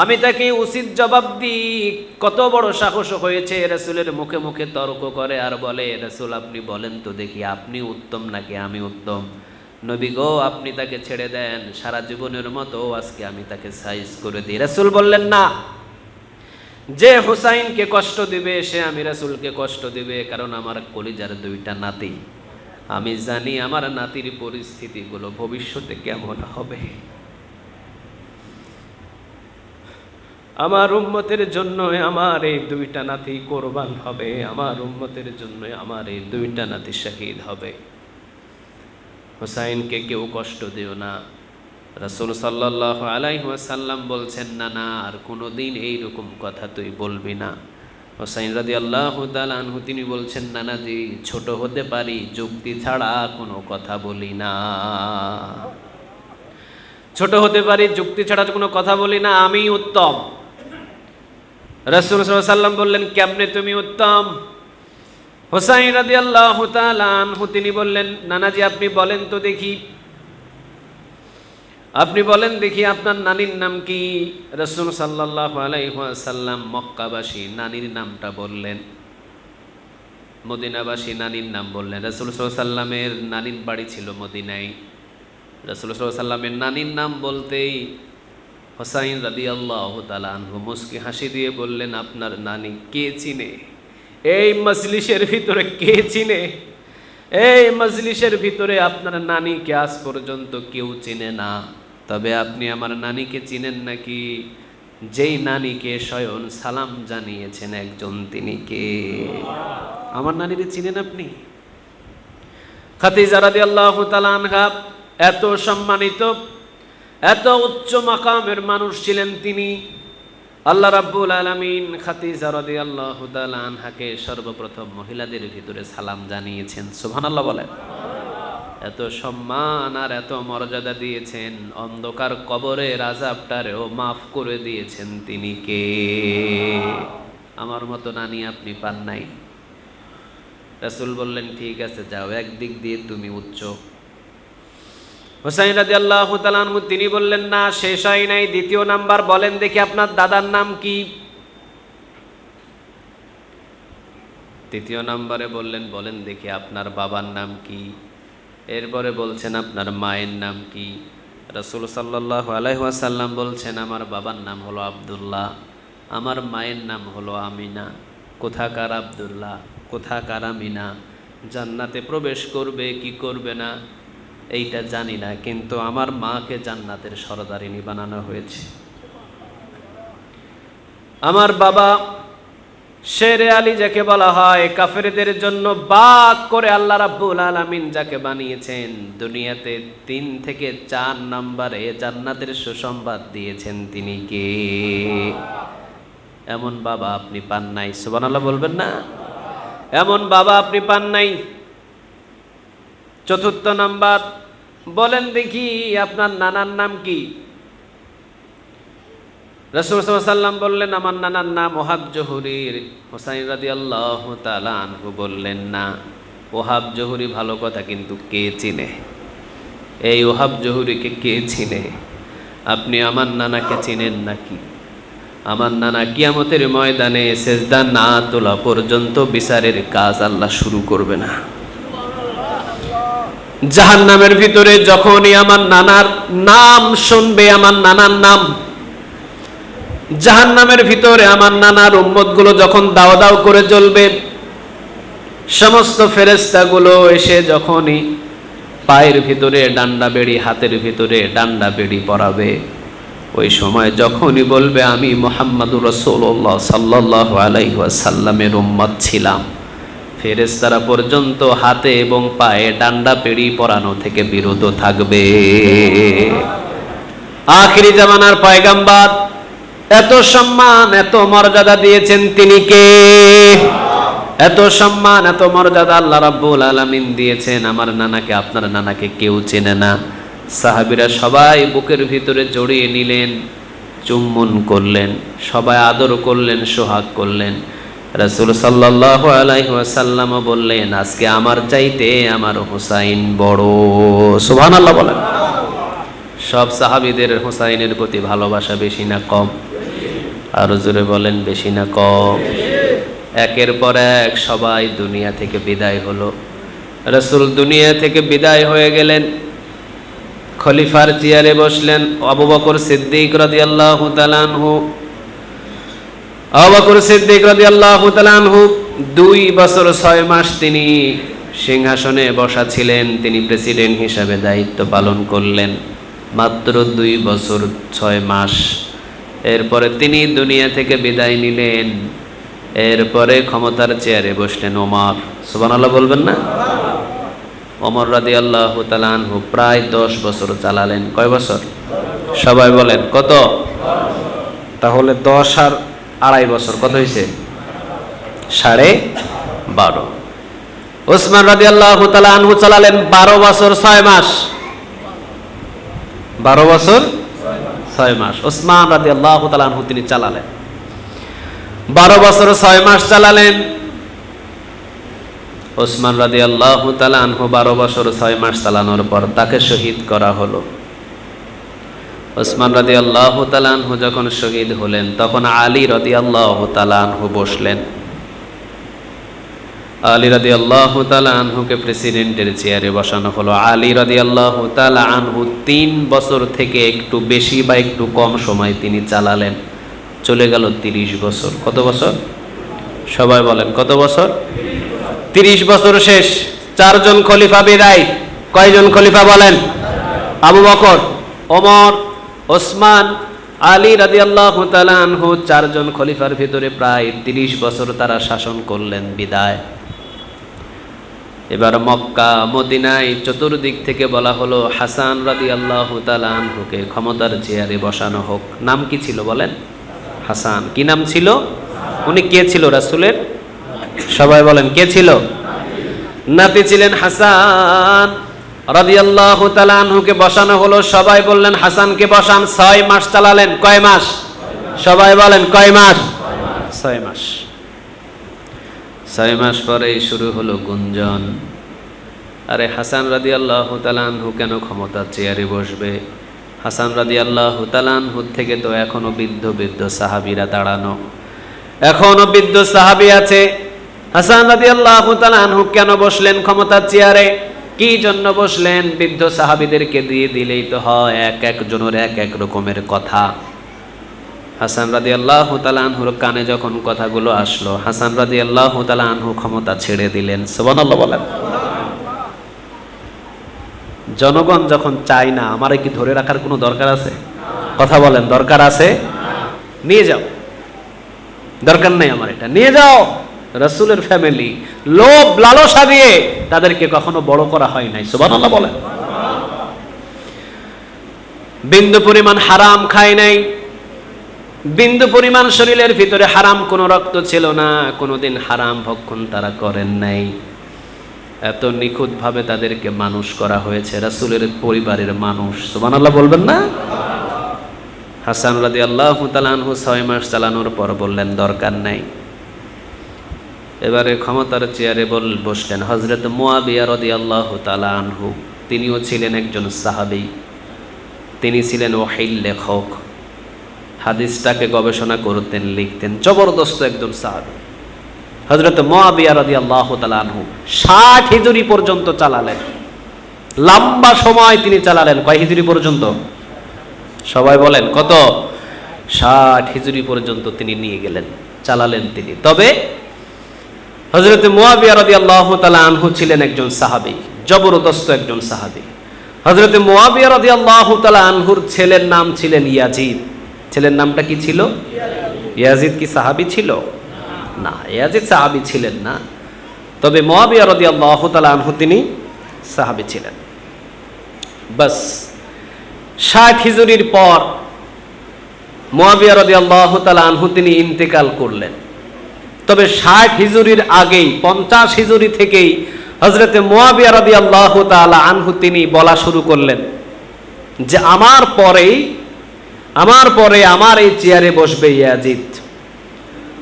আমি তাকে উচিত জবাব দিই। কত বড় সাহস হয়েছে, রাসূলের মুখে মুখে তর্ক করে আর বলে, রাসূল আপনি বলেন তো দেখি, আপনি উত্তম নাকি আমি উত্তম? নবী গো আপনি তাকে ছেড়ে দেন, সারা জীবনের মতো আজকে আমি তাকে সাইজ করে দিই। রাসূল বললেন, না, যে হুসাইনকে কষ্ট দিবে সে আমি রাসূলকে কষ্ট দিবে, কারণ আমার কলিজার দুইটা নাতি, আমি জানি আমার নাতির পরিস্থিতিগুলো ভবিষ্যতে কেমন হবে। আমার উম্মতের জন্য আমার এই দুইটা নাতি কোরবান হবে, আমার উম্মতের জন্য আমার এই দুইটা নাতি শহীদ হবে। হুসাইনকে কেউ কষ্ট দিও না। রাসূল সাল্লাল্লাহু আলাইহি ওয়াসাল্লাম বলছেন, না না, আর কোনোদিন এইরকম কথা তুই বলবি না। হুসাইন রাদিয়াল্লাহু তাআলা আনহু তিনি বলছেন, নানাজি ছোট হতে পারি, যুক্তি ছাড়া কোনো কথা বলি না। ছোট হতে পারি, যুক্তি ছাড়া কোনো কথা বলি না, আমি উত্তম। রাসূল সাল্লাল্লাহু আলাইহি ওয়াসাল্লাম বললেন, কেমনে তুমি উত্তম? হুসাইন রাদিয়াল্লাহু তাআলা আনহু তিনি বললেন, নানাজি আপনি বলেন তো দেখি, আপনি বলেন দেখি আপনার নানির নাম কি? রাসূল সাল্লাল্লাহু আলাইহি ওয়াসাল্লাম মক্কাবাসী নানির নামটা বললেন, মদিনাবাসী নানির নাম বললেন। রাসূল সাল্লাল্লাহু আলাইহি ওয়াসাল্লামের নানির বাড়ি ছিল মদিনায়। রাসূল সাল্লাল্লাহু আলাইহি ওয়াসাল্লামের নানির নাম বলতেই হুসাইন রাদিয়াল্লাহু তাআলা আনহু মুস্কি হাসি দিয়ে বললেন, আপনার নানি কে চিনে? এই মজলিসের ভিতরে কে চিনে? এই মজলিসের ভিতরে আপনার নানিকে আজ পর্যন্ত কেউ চিনে না। তবে আপনি আমার নানিকে চিনেন নাকি? যেই নানিকে স্বয়ং সালাম জানিয়েছেন একজন, তিনি কে? আমার নানিকে চিনেন আপনি? খাদিজা রাদিয়াল্লাহু তাআলা আনহা এত সম্মানিত, এত উচ্চ মাকামের মানুষ ছিলেন তিনি। আল্লাহ রাব্বুল আলামিন খাদিজা রাদিয়াল্লাহু তাআলা আনহাকে সর্বপ্রথম মহিলাদের ভিতরে সালাম জানিয়েছেন। সুবহানাল্লাহ বলেন। এত সম্মান আর এত মর্যাদা দিয়েছেন, অন্ধকার কবরের আযাবটারেও মাফ করে দিয়েছেন তিনি কে? আমার মতো নানি আপনি পান নাই। রাসূল বললেন, ঠিক আছে যাও, একদিক দিয়ে তুমি উচ্চ। হুসাইন রাদিয়াল্লাহু তাআলা আনহু তিনি বললেন, না শেষ হয় নাই, দ্বিতীয় নাম্বার বলেন দেখি আপনার দাদার নাম কি? তৃতীয় নাম্বারে বললেন, বলেন দেখি আপনার বাবার নাম কি? এরপরে বলছেন, আপনার মায়ের নাম কি? রাসূল সাল্লাল্লাহু আলাইহি ওয়াসাল্লাম বলছেন, আমার বাবার নাম হলো আব্দুল্লাহ, আমার মায়ের নাম হলো আমিনা। কোথাকার আব্দুল্লাহ, কোথাকার আমিনা? জান্নাতে প্রবেশ করবে কি করবে না এইটা জানি না, কিন্তু আমার মাকে জান্নাতের সরদারিনী বানানো হয়েছে। আমার বাবা শেরে আলী যাকে বলা হয়, কাফেরদের জন্য বাগ করে আল্লাহ রাব্বুল আলামিন যাকে বানিয়েছেন, দুনিয়াতে 3 থেকে 4 নম্বরে জান্নাতের সুসংবাদ দিয়েছেন, তিনি কে? এমন বাবা আপনি পান নাই। সুবহানাল্লাহ বলবেন না? এমন বাবা আপনি পান নাই। চতুর্থ নাম্বার বলেন দেখি আপনার নানার নাম কি? রাসূল সাল্লাল্লাহু আলাইহি ওয়াসাল্লাম বললেন, আমার নানার নাম ওহাব জহুরি। হুসাইন রাদিয়াল্লাহু তাআলা আনহু বললেন, না, ওহাব জহুরি ভালো কথা, কিন্তু কে চিনে? এই ওহাব জহুরিকে কে চিনে? আপনি আমার নানাকে চিনেন নাকি? আমার নানা কিয়ামতের ময়দানে সেজদা না তোলা পর্যন্ত বিচারের কাজ আল্লাহ শুরু করবে না। জাহান্নামের ভিতরে যখনই আমার নানার নাম শুনবে, আমার নানার নাম, জাহান্নামের ভিতরে আমার নানার উম্মতগুলো যখন দাও দাও করে জ্বলবে, সমস্ত ফেরেশতাগুলো এসে যখনই পায়ের ভিতরে ডান্ডা বেড়ি, হাতের ভিতরে ডান্ডা বেড়ি পরাবে, ওই সময় যখনই বলবে আমি মুহাম্মাদুর রাসূলুল্লাহ সাল্লাল্লাহু আলাইহি ওয়াসাল্লামের উম্মত ছিলাম, ফেরেশতারা পর্যন্ত হাতে এবং পায়ে ডান্ডা বেড়ি পরানো থেকে বিরত থাকবে। আখিরি জামানার পয়গম্বর এত সম্মান এত মর্যাদা দিয়েছেন, তিনি কে? এত সম্মান এত মর্যাদা আল্লাহ রাব্বুল আলামিন দিয়েছেন। আমার নানাকে, আপনার নানাকে কেউ চেনে না। সাহাবীরা সবাই বুকের ভিতরে জড়িয়ে নিলেন, চুম্বন করলেন, সবাই আদর করলেন, সোহাগ করলেন। রাসূল সাল্লাল্লাহু আলাইহি ওয়াসাল্লাম বললেন, আজকে আমার চাইতে আমার হুসাইন বড়। সুবহানাল্লাহ বলেন। সব সাহাবীদের হুসাইনের প্রতি ভালোবাসা বেশি না কম? আরো জোরে বলেন, বেশি না কম? একের পর এক সবাই দুনিয়া থেকে বিদায় হলো। রাসূল দুনিয়া থেকে বিদায় হয়ে গেলেন, খলিফার চেয়ারে বসলেন আবু বকর সিদ্দিক রাদিয়াল্লাহু তাআলা আনহু। আবু বকর সিদ্দিক রাদিয়াল্লাহু তাআলা আনহু 2 বছর 6 মাস তিনি সিংহাসনে বসা ছিলেন। তিনি প্রেসিডেন্ট হিসাবে দায়িত্ব পালন করলেন মাত্র 2 বছর 6 মাস। এরপরে তিনি দুনিয়া থেকে বিদায় নিলেন। এরপরে ক্ষমতার চেয়ারে বসলেন ওমর। সুবহানাল্লাহ বলবেন না? ওমর রাদিয়াল্লাহু তাআলা আনহু প্রায় 10 বছর চালালেন। কয় বছর? সবাই বলেন কত? তাহলে 10 আর 2.5 বছর কত হয়েছে? 12.5। ওসমান রাদিয়াল্লাহু তাআলা আনহু চালালেন 12 বছর 6 মাস। 12 বছর 6 মাস ওসমান রাদিয়াল্লাহু তাআলা আনহু তিনি চালালেন। 12 বছর 6 মাস চালালেন ওসমান রাদিয়াল্লাহু তাআলা আনহু। 12 বছর 6 মাস চালানোর পর তাকে শহীদ করা হলো। ওসমান রাদিয়াল্লাহু তাআলা আনহু যখন শহীদ হলেন তখন আলী রাদিয়াল্লাহু তাআলা আনহু বসলেন। আলী রাদিয়াল্লাহু তাআলা আনহুকে প্রেসিডেন্টের চেয়ারে বসানো হলো। আলী রাদিয়াল্লাহু তাআলা আনহু 3 বছর থেকে একটু বেশি বা একটু কম সময় তিনি চালালেন। চলে গেল 30 বছর। কত বছর? সবাই বলেন কত বছর? 30 বছর শেষ। 4 জন খলিফা বিদায়। কয়জন খলিফা বলেন? আবু বকর, ওমর, ওসমান, আলী রাদিয়াল্লাহু তাআলা আনহু। 4 জন খলিফার ভিতরে প্রায় 30 বছর তারা শাসন করলেন, বিদায়। এবার মক্কা মদিনায় চতুর্দিক থেকে বলা হলো হাসান রাদিয়াল্লাহু তাআলা আনহুকে ক্ষমতার চেয়ারে বসানো হোক। নাম কি ছিল বলেন? হাসান। কি নাম ছিল? উনি কে ছিল রাসূলের? সবাই বলেন কে ছিল? নাতি ছিলেন হাসান রাদিয়াল্লাহু তাআলা আনহুকে বসানো হলো। সবাই বললেন হাসানকে বসান। 6 মাস চালালেন। কয় মাস? সবাই বলেন কয় মাস? 6 মাস। 6 মাস পরেই শুরু হলো গুঞ্জন, আরে হাসান রাদিয়াল্লাহু তাআলা আনহু কেন ক্ষমতার চেয়ারে বসবে? হাসান রাদিয়াল্লাহু তাআলা আনহু থেকে তো এখনো বৃদ্ধ বৃদ্ধ সাহাবীরা দাঁড়ানো, এখনো বৃদ্ধ সাহাবী আছে। হাসান রাদিয়াল্লাহু তাআলা আনহু কেন বসলেন ক্ষমতার চেয়ারে? কি জন্য বসলেন? বৃদ্ধ সাহাবীদেরকে দিয়ে দিলেই তো হয়, এক একজনের এক এক রকমের কথা। হাসান রাদিয়াল্লাহু তাআলা আনহুর কানে যখন কথাগুলো আসলো, হাসান রাদিয়াল্লাহু তাআলা আনহু ক্ষমতা ছেড়ে দিলেন। সুবহানাল্লাহ বলেন। জনগণ যখন চায় না, আমারে কি ধরে রাখার কোনো দরকার আছে? কথা বলেন, দরকার আছে? নিয়ে যাও, দরকার নেই আমার, এটা নিয়ে যাও। রাসূলের ফ্যামিলি লোভ লালসা দিয়ে তাদেরকে কখনো বড় করা হয় নাই। সুবহানাল্লাহ বলেন। বিন্দু পরিমাণ হারাম খায় নাই, বিন্দু পরিমাণ শরীরের ভিতরে হারাম কোনো রক্ত ছিল না, কোনোদিন হারাম ভক্ষণ তারা করেন নাই। এত নিখুঁতভাবে তাদেরকে মানুষ করা হয়েছে, রাসূলের পরিবারের মানুষ। সুবহানাল্লাহ বলবেন না? হাসান রাদিয়াল্লাহু তাআলা আনহু 6 মাস চালানোর পর বললেন দরকার নাই। এবারে ক্ষমতার চেয়ারে বসলেন হযরত মুয়াবিয়া রাদিয়াল্লাহু তাআলা আনহু। তিনিও ছিলেন একজন সাহাবী, তিনি ছিলেন ওহীর লেখক, হাদিসটাকে গবেষণা করতেন, লিখতেন, জবরদস্ত একজন সাহাবী। হযরত মুয়াবিয়া রাদিয়াল্লাহু তাআলা আনহু 60 হিজরি পর্যন্ত চালালেন, লম্বা সময় তিনি চালালেন। কয় হিজরি পর্যন্ত? সবাই বলেন কত? 60 হিজরি পর্যন্ত তিনি নিয়ে গেলেন, চালালেন তিনি। তবে হযরত মুয়াবিয়া রাদিয়াল্লাহু তাআলা আনহু ছিলেন একজন সাহাবী, জবরদস্ত একজন সাহাবী। হযরত মুয়াবিয়া রাদিয়াল্লাহু তাআলা আনহুর ছেলের নাম ছিলেন ইয়াজিদ। ছেলের নামটা কি ছিল? ইয়াজিদ কি সাহাবী ছিল? না, ইয়াজিদ সাহাবী ছিলেন না। তবে মুয়াবিয়া রাদিয়াল্লাহু তাআলা আনহু তিনি সাহাবী ছিলেন। বাস 60 হিজরির পর মুয়াবিয়া রাদিয়াল্লাহু তাআলা আনহু তিনি ইন্তেকাল করলেন। তবে 60 হিজরির আগেই 50 হিজরি থেকেই হযরত মুয়াবিয়া রাদিয়াল্লাহু তাআলা আনহু তিনি বলা শুরু করলেন যে আমার পরে আমার এই চেয়ারে বসবে ইয়াজিদ।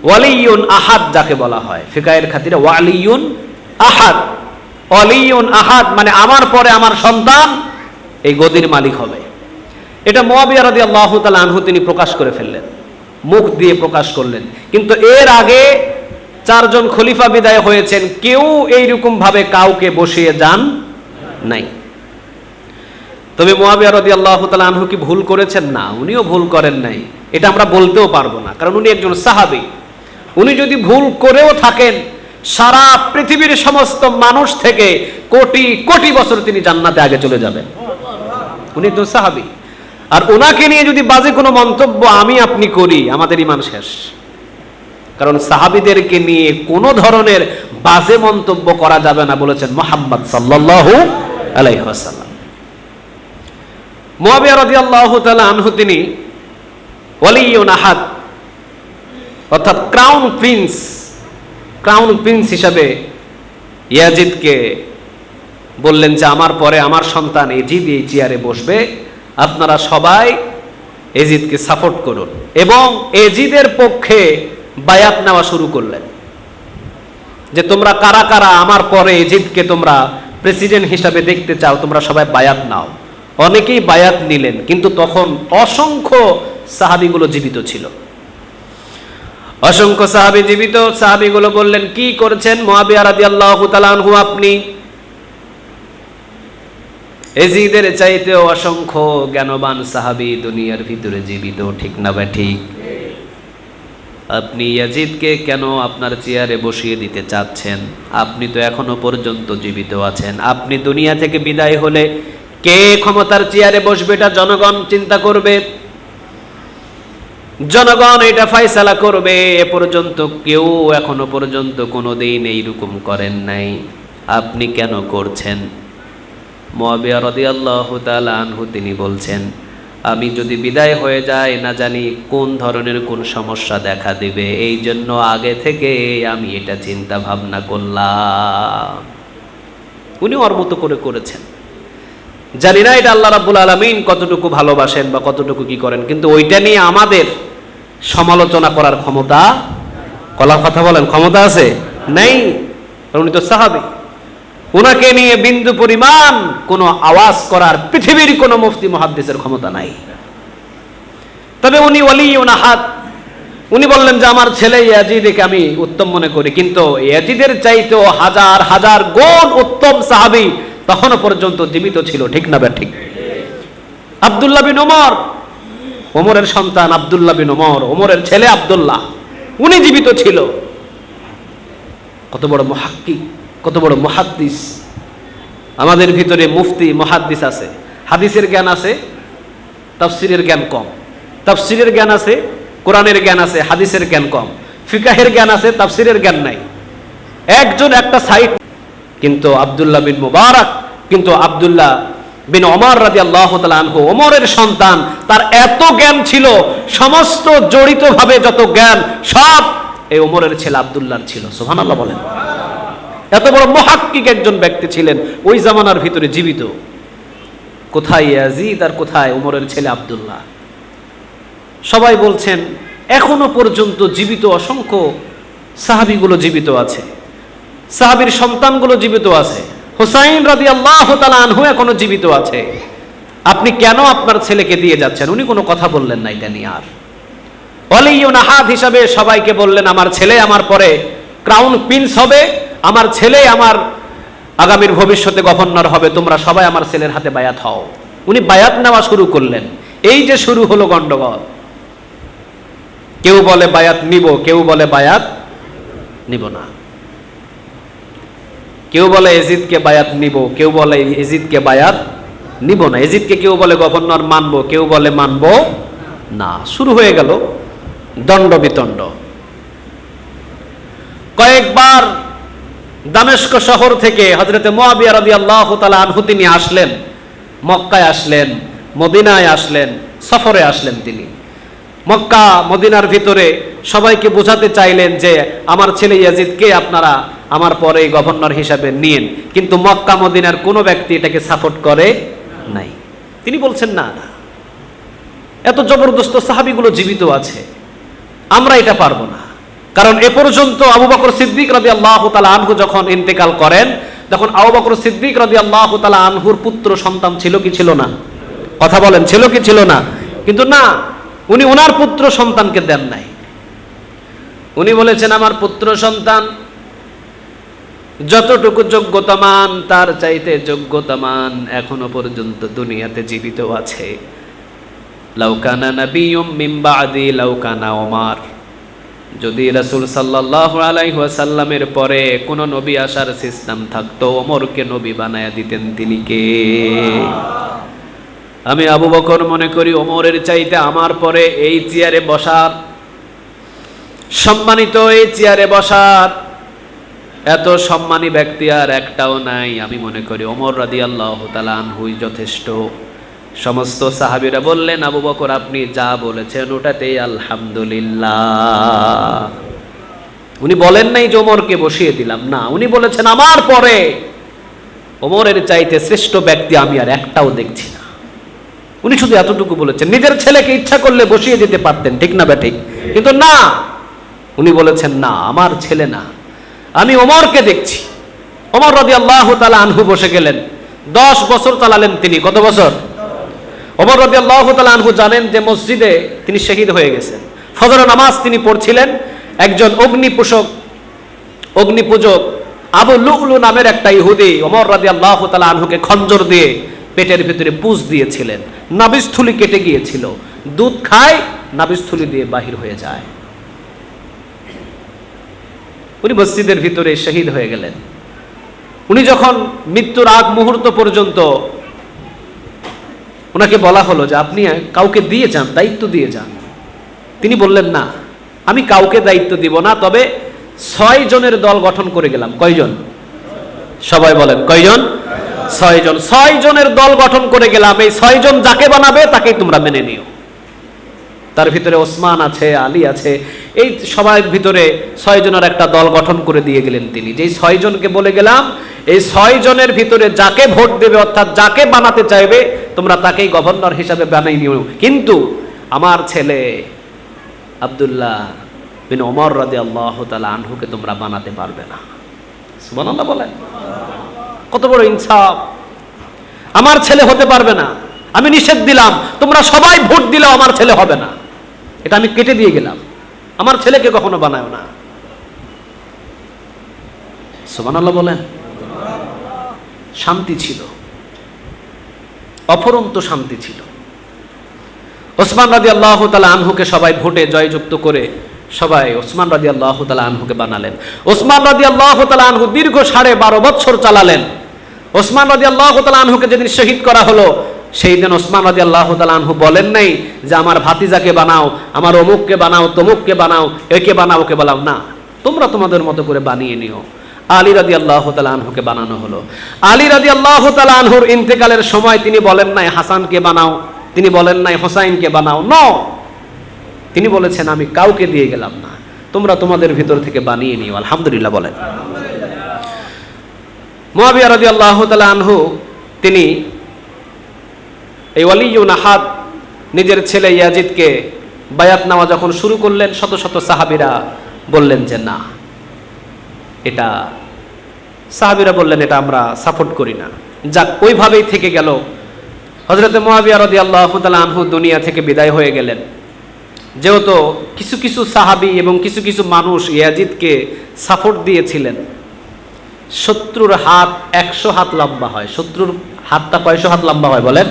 ওয়ালিউন আহাদ যাকে বলা হয় ফিকাহের খাতিরে, ওয়ালিউন আহাদ, ওয়ালিউন আহাদ মানে আমার পরে আমার সন্তান এই গদির মালিক হবে। এটা মুআবিয়া রাদিয়াল্লাহু তাআলা আনহু তিনি প্রকাশ করে ফেললেন, মুখ দিয়ে প্রকাশ করলেন। কিন্তু এর আগে 4 জন খলিফা বিদায় হয়েছেন, কেউ এইরকম ভাবে কাউকে বসিয়ে যান নাই। তবে মুআবিয়া রাদিয়াল্লাহু তাআলা আনহু কি ভুল করেছেন? না, উনিও ভুল করেন নাই, এটা আমরা বলতেও পারবো না, কারণ উনি একজন সাহাবী। উনি যদি ভুল করেও থাকেন, সারা পৃথিবীর সমস্ত মানুষ থেকে কোটি কোটি বছর তিনি জান্নাতে আগে চলে যাবেন। উনি একজন সাহাবী, আর ওনাকে নিয়ে যদি বাজে কোনো মন্তব্য আমি আপনি করি, আমাদের ঈমান শেষ। কারণ সাহাবীদেরকে নিয়ে কোনো ধরনের বাজে মন্তব্য করা যাবে না বলেছেন মুহাম্মদ সাল্লাল্লাহু আলাইহি ওয়াসাল্লাম। মুআবিয়া রাদিয়াল্লাহু তাআলা আনহু তিনি ওয়ালিউন আহাদ অর্থাৎ ক্রাউন প্রিন্স হিসাবে ইয়াজিদকে বললেন যে আমার পরে আমার সন্তান এজিদ এই চেয়ারে বসবে, আপনারা সবাই এজিদকে সাপোর্ট করুন। এবং এজিদের পক্ষে বায়াত নেওয়া শুরু করলেন যে তোমরা কারা কারা আমার পরে এজিদকে তোমরা প্রেসিডেন্ট হিসাবে দেখতে চাও, তোমরা সবাই বায়াত নাও। অনেকেই বায়াত নিলেন, কিন্তু তখন অসংখ্য সাহাবীগুলো জীবিত ছিল, অসংখ্য সাহাবী জীবিত। সাহাবীগুলো বললেন, কি করছেন মুআবিয়া রাদিয়াল্লাহু তাআলা আনহু, আপনি এজিদের চাইতেও অসংখ্য জ্ঞানবান সাহাবী দুনিয়ার ভিতরে জীবিত, ঠিক না বা ঠিক? আপনি ইয়াজিদকে কেন আপনার চেয়ারে বসিয়ে দিতে চাচ্ছেন? আপনি তো এখনো পর্যন্ত জীবিত আছেন। আপনি দুনিয়া থেকে বিদায় হলে কে ক্ষমতার চেয়ারে বসবে এটা জনগণ চিন্তা করবে, জনগণ এটা ফয়সালা করবে। এ পর্যন্ত কেউ এখনো পর্যন্ত কোনোদিন এইরকম করেন নাই, আপনি কেন করছেন? মুআবিয়া রাদিয়াল্লাহু তাআলা আনহু তিনি বলছেন, আমি যদি বিদায় হয়ে যাই না জানি কোন ধরনের কোন সমস্যা দেখা দেবে, এই জন্য আগে থেকে আমি এটা চিন্তা ভাবনা করলাম। উনি ওর মতো করে করেছেন। জানি না এটা আল্লাহ রাব্বুল আলামিন কতটুকু ভালোবাসেন বা কতটুকু কি করেন, কিন্তু ওইটা নিয়ে আমাদের সমালোচনা করার ক্ষমতা, কলার কথা বলেন, ক্ষমতা আছে? নেই। উনি তো সাহাবী, ওনাকে নিয়ে বিন্দু পরিমাণ কোনো আওয়াজ করার পৃথিবীর কোনো মুফতি মুহাদ্দিসের ক্ষমতা নাই। তবে উনি ওয়ালিউন আহাদ, উনি বললেন যে আমার ছেলে ইয়াজিদকে আমি উত্তম মনে করি, কিন্তু ইয়াজিদের চাইতেও হাজার হাজার গুণ উত্তম সাহাবী তখনও পর্যন্ত জীবিত ছিল, ঠিক না বা ঠিক? আব্দুল্লাহ বিন ওমর, ওমরের সন্তান আব্দুল্লাহ বিন ওমর, ওমরের ছেলে আব্দুল্লাহ, উনি জীবিত ছিল। কত বড় মুহাক্কিক, কত বড় মুহাদ্দিস। আমাদের ভিতরে মুফতি মুহাদ্দিস আছে, হাদিসের জ্ঞান আছে, তাফসিরের জ্ঞান কম। তাফসিরের জ্ঞান আছে, কোরআনের জ্ঞান আছে, হাদিসের জ্ঞান কম। ফিকাহের জ্ঞান আছে, তাফসিরের জ্ঞান নাই। একজন একটা সাইড। কিন্তু আব্দুল্লাহ বিন মুবারক, কিন্তু আব্দুল্লাহ বিন ওমর রাদিয়াল্লাহু তাআলা আনহু, ওমরের সন্তান, তার এত জ্ঞান ছিল, সমস্ত জড়িতভাবে যত জ্ঞান সব এই ওমরের ছেলে আব্দুল্লাহর ছিল। সুবহানাল্লাহ বলেন। এত বড় মুহাক্কিক একজন ব্যক্তি ছিলেন ওই জামানার ভিতরে জীবিত। কোথায় ইয়াজিদ আর কোথায় ওমরের ছেলে আব্দুল্লাহ? সবাই বলছেন এখনো পর্যন্ত জীবিত অসংখ্য সাহাবীগুলো জীবিত আছে, সাহাবীর সন্তানগুলো জীবিত আছে। হুসাইন রাদিয়াল্লাহু তাআলা আনহু এখনো জীবিত আছে। আপনি কেন আপনার ছেলেকে দিয়ে যাচ্ছেন? উনি কোনো কথা বললেন না এটা নিয়ে। আর ওয়ালিউন আহাদ হিসাবে সবাইকে বললেন, আমার ছেলে আমার পরে ক্রাউন প্রিন্স হবে, আমার ছেলে আমার আগামীর ভবিষ্যতে গভর্নর হবে, তোমরা সবাই আমার ছেলের হাতে বায়াত হও। উনি বায়াত নেওয়া শুরু করলেন। এই যে শুরু হলো গন্ডগোল, কেউ বলে বায়াত নিব, কেউ বলে বায়াত নিব না, কেউ বলে এজিদকে বায়াত নিব, কেউ বলে এজিদকে বায়াত নিব না, এজিদকে কেউ বলে গভর্নর মানব, কেউ বলে মানব না। শুরু হয়ে গেল দণ্ড বিতণ্ড। কয়েকবার দামেস্ক শহর থেকে হযরতে মুআবিয়া রাদিয়াল্লাহু তাআলা আনহু তিনি আসলেন, মক্কায় আসলেন, মদিনায় আসলেন, সফরে আসলেন। তিনি মক্কা মদিনার ভিতরে সবাইকে বোঝাতে চাইলেন যে আমার ছেলে ইয়াজিদকে আপনারা আমার পরে গভর্নর হিসাবে নিন, কিন্তু মক্কা মদিনার কোনো ব্যক্তি এটাকে সাপোর্ট করে নাই। তিনি বলছেন না, এত জবরদস্ত সাহাবীগুলো জীবিত আছে, আমরা এটা পারবো না। কারণ এ পর্যন্ত আবু বকর সিদ্দিক রাদিয়াল্লাহু তাআলা আনহু যখন ইন্তেকাল করেন, তখন আবু বকর সিদ্দিক রাদিয়াল্লাহু তাআলা আনহুর পুত্র সন্তান ছিল কি ছিল না? কথা বলেন, ছিল কি ছিল না? কিন্তু না, উনি ওনার পুত্র সন্তানকে দেন নাই। উনি বলেছেন, আমার পুত্র সন্তান যতটুকু যোগ্যতামান তার চাইতে যোগ্যতামান এখনো পর্যন্ত দুনিয়াতে জীবিত আছে। লাউ কানা নাবিয়্যুম মিন বা'দি লাউ কানা ওমর, যদি রাসূল সাল্লাল্লাহু আলাইহি ওয়াসাল্লামের পরে কোন নবী আসার সিস্টেম থাকতো, ওমরকে নবী বানায়া দিতেন তিনি কে? আমি আবু বকর মনে করি ওমরের চাইতে আমার পরে এই চেয়ারে বসার, সম্মানিত এই চেয়ারে বসার এত সম্মানী ব্যক্তি আর একটাও নাই। আমি মনে করি ওমর রাদিয়াল্লাহু তাআলা আনহুই যথেষ্ট। সমস্ত সাহাবীরা বললেন, আবু বকর আপনি যা বলেছেন ওটাতেই আলহামদুলিল্লাহ। উনি বলেন নাই যে ওমরকে বসিয়ে দিলাম, না, উনি বলেছেন আমার পরে ওমরের চাইতে শ্রেষ্ঠ ব্যক্তি আমি আর একটাও দেখছি না। উনি শুধু এতটুকু বলেছেন। নিজের ছেলেকে ইচ্ছা করলে বসিয়ে দিতে পারতেন, ঠিক না ব্যাঠিক? কিন্তু না, উনি বলেছেন না, আমার ছেলে না, আমি ওমরকে দেখছি। ওমর রাদিয়াল্লাহু তাআলা আনহু বসে গেলেন। 10 বছর চালালেন তিনি। কত বছর? ওমর রাদিয়াল্লাহু তাআলা আনহু জানেন যে মসজিদে তিনি শহীদ হয়ে গেছেন। ফজর নামাজ তিনি পড়ছিলেন। একজন অগ্নিপূজক আবু লুলু নামের একটা ইহুদি ওমর রাদিয়াল্লাহু তাআলা আনহুকে খঞ্জর দিয়ে পেটের ভিতরে পুঁজ দিয়েছিলেন। নাভিস্থলি কেটে গিয়েছিল। দুধ খায়, নাভিস্থলি দিয়ে বাহির হয়ে যায়। উনি মসজিদের ভিতরে শহীদ হয়ে গেলেন। উনি যখন মৃত্যুর আগ মুহূর্ত পর্যন্ত ওনাকে বলা হলো যে আপনি কাউকে দিয়ে যান, দায়িত্ব দিয়ে যান, তিনি বললেন না, আমি কাউকে দায়িত্ব দিব না, তবে 6 জনের দল গঠন করে গেলাম। কয়জন? সবাই বলেন কয়জন? 6 জন। 6 জনের দল গঠন করে গেলাম। এই 6 জন যাকে বানাবে তাকেই তোমরা মেনে নিও। তার ভিতরে ওসমান আছে, আলী আছে, এই সবার ভিতরে 6 জনের একটা দল গঠন করে দিয়ে গেলেন তিনি। যেই 6 জনকে বলে গেলাম, এই 6 জনের ভিতরে যাকে ভোট দেবে, অর্থাৎ যাকে বানাতে চাইবে, তোমরা তাকেই গভর্নর হিসাবে বানাই নিও, কিন্তু আমার ছেলে আব্দুল্লাহ বিন ওমর রাদিয়াল্লাহু তাআলা আনহুকে তোমরা বানাতে পারবে না। সুবহানাল্লাহ বলেন। কত বড় ইনসাফ! আমার ছেলে হতে পারবে না, আমি নিষেধ দিলাম, তোমরা সবাই ভোট দিলেও আমার ছেলে হবে না, এটা আমি কেটে দিয়ে গেলাম। আমার ছেলেকে কখনো বানায় না। সুবহানাল্লাহ বলেন। শান্তি ছিল, অফুরন্ত শান্তি ছিল। ওসমান রাদিয়াল্লাহু তাআলা আনহুকে সবাই ভোটে জয়যুক্ত করে সবাই ওসমান রাদিয়াল্লাহু তাআলা আনহুকে বানালেন। ওসমান রাদিয়াল্লাহু তাআলা আনহু দীর্ঘ 12.5 বছর চালালেন। ওসমান রাদিয়াল্লাহু তাআলা আনহুকে যেদিন শহীদ করা হলো, সেই দিন ওসমান রাদিয়াল্লাহু তাআলা আনহু বলেন নাই যে আমার ভাতিজাকে বানাও, আমার অমুককে বানাও, তমুককে বানাও, একে বানাও, ওকে বানাও, না, তোমরা তোমাদের মতো করে বানিয়ে নিও। আলী রাদিয়াল্লাহু তাআলা আনহুকে বানানো হলো। আলী রাদিয়াল্লাহু তাআলা আনহুর ইন্তেকালের সময় তিনি বলেন নাই হাসানকে বানাও, তিনি বলেন নাই হোসাইনকে বানাও, নো, তিনি বলেছেন আমি কাউকে দিয়ে গেলাম না, তোমরা তোমাদের ভিতর থেকে বানিয়ে নিও। আলহামদুলিল্লাহ বলেন। মুআবিয়া রাদিয়াল্লাহু তাআলা আনহু তিনি এই ওয়ালিউন আহাদ নিজের ছেলে ইয়াজিদকে বায়াত নেওয়া যখন শুরু করলেন, শত শত সাহাবীরা বললেন যে না, এটা সাহাবীরা বললেন এটা আমরা সাপোর্ট করি না। যাক, ওইভাবেই থেকে গেল। হযরত মুআবিয়া রাদিয়াল্লাহু তাআলা আনহু দুনিয়া থেকে বিদায় হয়ে গেলেন। যেহেতু কিছু কিছু সাহাবী এবং কিছু কিছু মানুষ ইয়াজিদকে সাপোর্ট দিয়েছিলেন। শত্রুর হাত 100 হাত লম্বা হয়। শত্রুর হাতটা কয়শো হাত লম্বা হয় বলেন?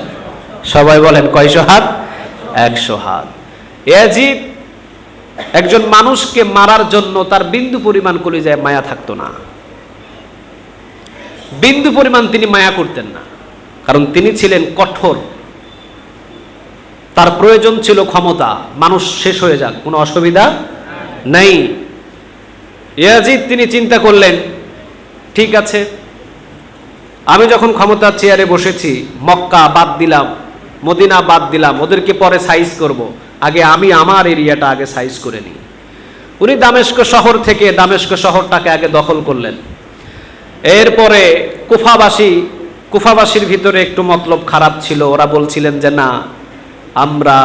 সবাই বলেন কয়শো হাত? 100 হাত। ইয়াজিদ একজন মানুষকে মারার জন্য তার বিন্দু পরিমাণ কলিজায় মায়া থাকতো না, বিন্দু পরিমাণ তিনি মায়া করতেন না, কারণ তিনি ছিলেন কঠোর। তার প্রয়োজন ছিল ক্ষমতা, মানুষ শেষ হয়ে যাক, কোনো অসুবিধা নাই। ইয়াজিদ তিনি চিন্তা করলেন, ঠিক আছে, আমি যখন ক্ষমতার চেয়ারে বসেছি, মক্কা বাদ দিলাম, মদিনা বাদ দিলাম, ওদেরকে পরে সাইজ করব, আগে আমি আমার এরিয়াটা আগে সাইজ করে নিই। উনি দামেস্ক শহর থেকে দামেস্ক শহরটাকে আগে দখল করলেন। এরপরে কুফাবাসীর ভিতরে একটু মতলব খারাপ ছিল। ওরা বলছিলেন যে না, আমরা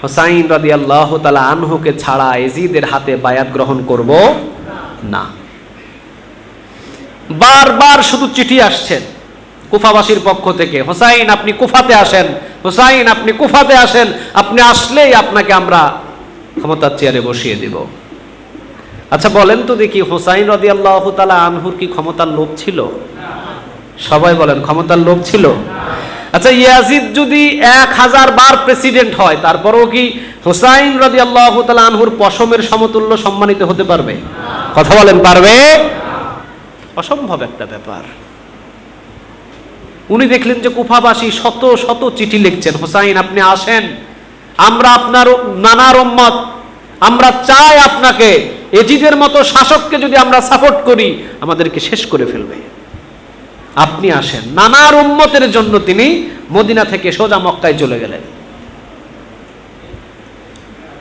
হুসাইন রাদিয়াল্লাহু তাআলা আনহুকে ছাড়া ইয়াজিদের হাতে বায়াত গ্রহণ করব না। বারবার শুধু চিঠি আসছেন কুফাবাসীর পক্ষ থেকে, হুসাইন আপনি কুফাতে আসেন, হুসাইন আপনি কুফাতে আসেন, আপনি আসলেই আপনাকে আমরা ক্ষমতার চেয়ারে বসিয়ে দেব। আচ্ছা বলেন তো দেখি, হুসাইন রাদিয়াল্লাহু তাআলা আনহুর কি ক্ষমতার লোভ ছিল? সবাই বলেন, ক্ষমতার লোভ ছিল? আচ্ছা ইয়াজিদ যদি 1000 বার প্রেসিডেন্ট হয়, তারপরেও কি হুসাইন রাদিয়াল্লাহু তাআলা আনহুর পশমের সমতুল্য সম্মানিত হতে পারবে? কথা বলেন, পারবে? অসম্ভব একটা ব্যাপার। উনি দেখলেন যে কুফাবাসী শত শত চিঠি লিখছেন, হুসাইন আপনি আসেন, আমরা আপনার নানার উম্মত, আমরা চাই আপনাকে, এজিদের মতো শাসককে যদি আমরা সাপোর্ট করি আমাদেরকে শেষ করে ফেলবে, আপনি আসেন। নানার উম্মতের জন্য তিনি মদিনা থেকে সোজা মক্কায় চলে গেলেন।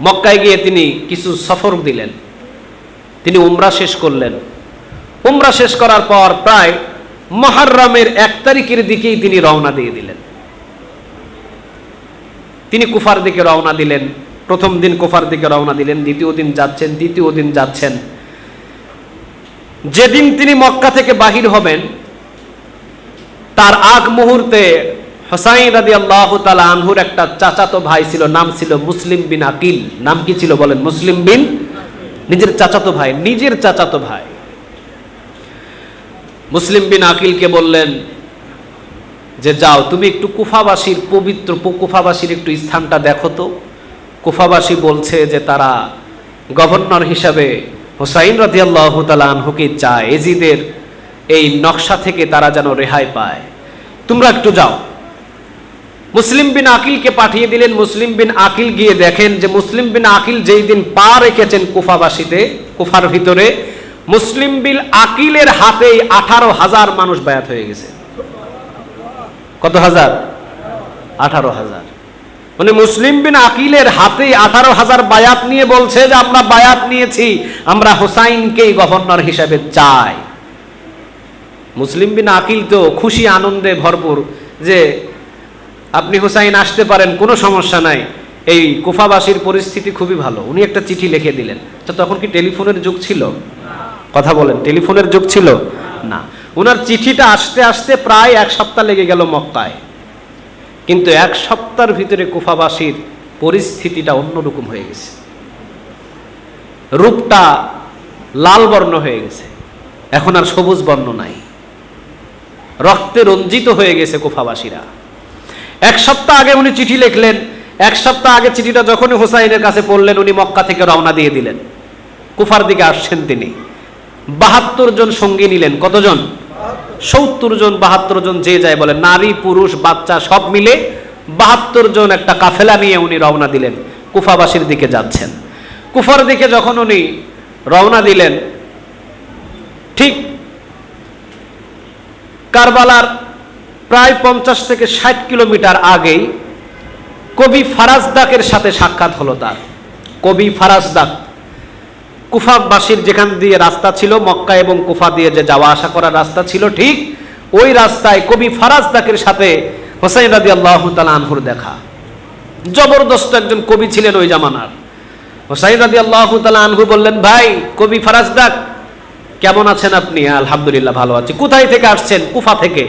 মক্কায় গিয়ে তিনি কিছু সফর দিলেন, তিনি উমরা শেষ করলেন। উমরা শেষ করার পর প্রায় মুহররমের 1 তারিখের দিকেই তিনি রওনা দিয়ে দিলেন। তিনি কুফার দিকে রওনা দিলেন। প্রথম দিন কুফার দিকে রওনা দিলেন, দ্বিতীয় দিন যাচ্ছেন, তৃতীয় দিন যাচ্ছেন। যেদিন তিনি মক্কা থেকে বাহির হবেন তার আগ মুহূর্তে হুসাইন রাদিয়াল্লাহু তাআলা আনহুর একটা চাচাতো ভাই ছিল, নাম ছিল মুসলিম বিন আকিল। নাম কি ছিল বলেন? মুসলিম বিন, নিজের চাচাতো ভাই, নিজের চাচাতো ভাই। মুসলিম বিন আকিলকে বললেন যে যাও তুমি একটু কুফাবাসীর পবিত্র কুফাবাসীর একটু স্থানটা দেখো তো। কুফাবাসী বলছে যে তারা গভর্নর হিসাবে হুসাইন রাদিয়াল্লাহু তাআলা আনহুকে চায়, এজিদের এই নকশা থেকে তারা যেন রেহাই পায়, তোমরা একটু যাও। মুসলিম বিন আকিলকে পাঠিয়ে দিলেন। মুসলিম বিন আকিল গিয়ে দেখেন যে মুসলিম বিন আকিল যেই দিন পা রেখেছেন কুফাবাসীতে, কুফার ভিতরে, মুসলিম বিন আকিলের হাতেই 18,000 মানুষ বায়াত হয়ে গেছে। কত হাজার? 18,000। মানে মুসলিম বিন আকিলের হাতেই 18,000 বায়াত নিয়ে বলছে যে আমরা বায়াত নিয়েছি, আমরা হুসাইনকেই গভর্নর হিসেবে চাই। মুসলিম বিন আকিল তো খুশি আনন্দে ভরপুর যে আপনি হুসাইন আসতে পারেন, কোনো সমস্যা নাই, এই কুফাবাসীর পরিস্থিতি খুবই ভালো। উনি একটা চিঠি লিখে দিলেন। তো তখন কি টেলিফোনের যুগ ছিল? কথা বলেন, টেলিফোনের যুগ ছিল না। ওনার চিঠিটা আসতে আসতে প্রায় 1 সপ্তাহ লেগে গেল মক্কায়। কিন্তু 1 সপ্তাহের ভিতরে কুফাবাসীর পরিস্থিতিটা অন্যরকম হয়ে গেছে। রূপটা লাল বর্ণ হয়ে গেছে, এখন আর সবুজ বর্ণ নাই, রক্তে রঞ্জিত হয়ে গেছে কুফাবাসীরা। 1 সপ্তাহ আগে উনি চিঠি লিখলেন। 1 সপ্তাহ আগে চিঠিটা যখনই হুসাইনের কাছে পড়লেন, উনি মক্কা থেকে রওনা দিয়ে দিলেন। কুফার দিকে আসছেন তিনি। 72 জন সঙ্গী নিলেন। কতজন? 70 জন, 72 জন যে যায় বলেন, নারী পুরুষ বাচ্চা সব মিলে 72 জন একটা কাফেলা নিয়ে উনি রওনা দিলেন, কুফাবাসীর দিকে যাচ্ছেন। কুফার দিকে যখন উনি রওনা দিলেন, ঠিক কারবালার প্রায় 50 থেকে 60 কিলোমিটার আগেই কবি ফারাজদাকের সাথে সাক্ষাৎ হলো তার। কবি ফারাজদাক কুফাবাসীর যেখান দিয়ে রাস্তা ছিল, মক্কা এবং কুফা দিয়ে যে যাওয়া আসা করার রাস্তা ছিল, ঠিক ওই রাস্তায় কবি ফারাজদাকের সাথে হুসাইন রাদিয়াল্লাহু তাআলা আনহুর দেখা। জবরদস্ত একজন কবি ছিলেন ওই জামানার। হুসাইন রাদিয়াল্লাহু তাআলা আনহু বললেন, ভাই কবি ফারাজদাক, কেমন আছেন আপনি? আলহামদুলিল্লাহ ভালো আছি। কোথায় থেকে আসছেন? কুফা থেকে।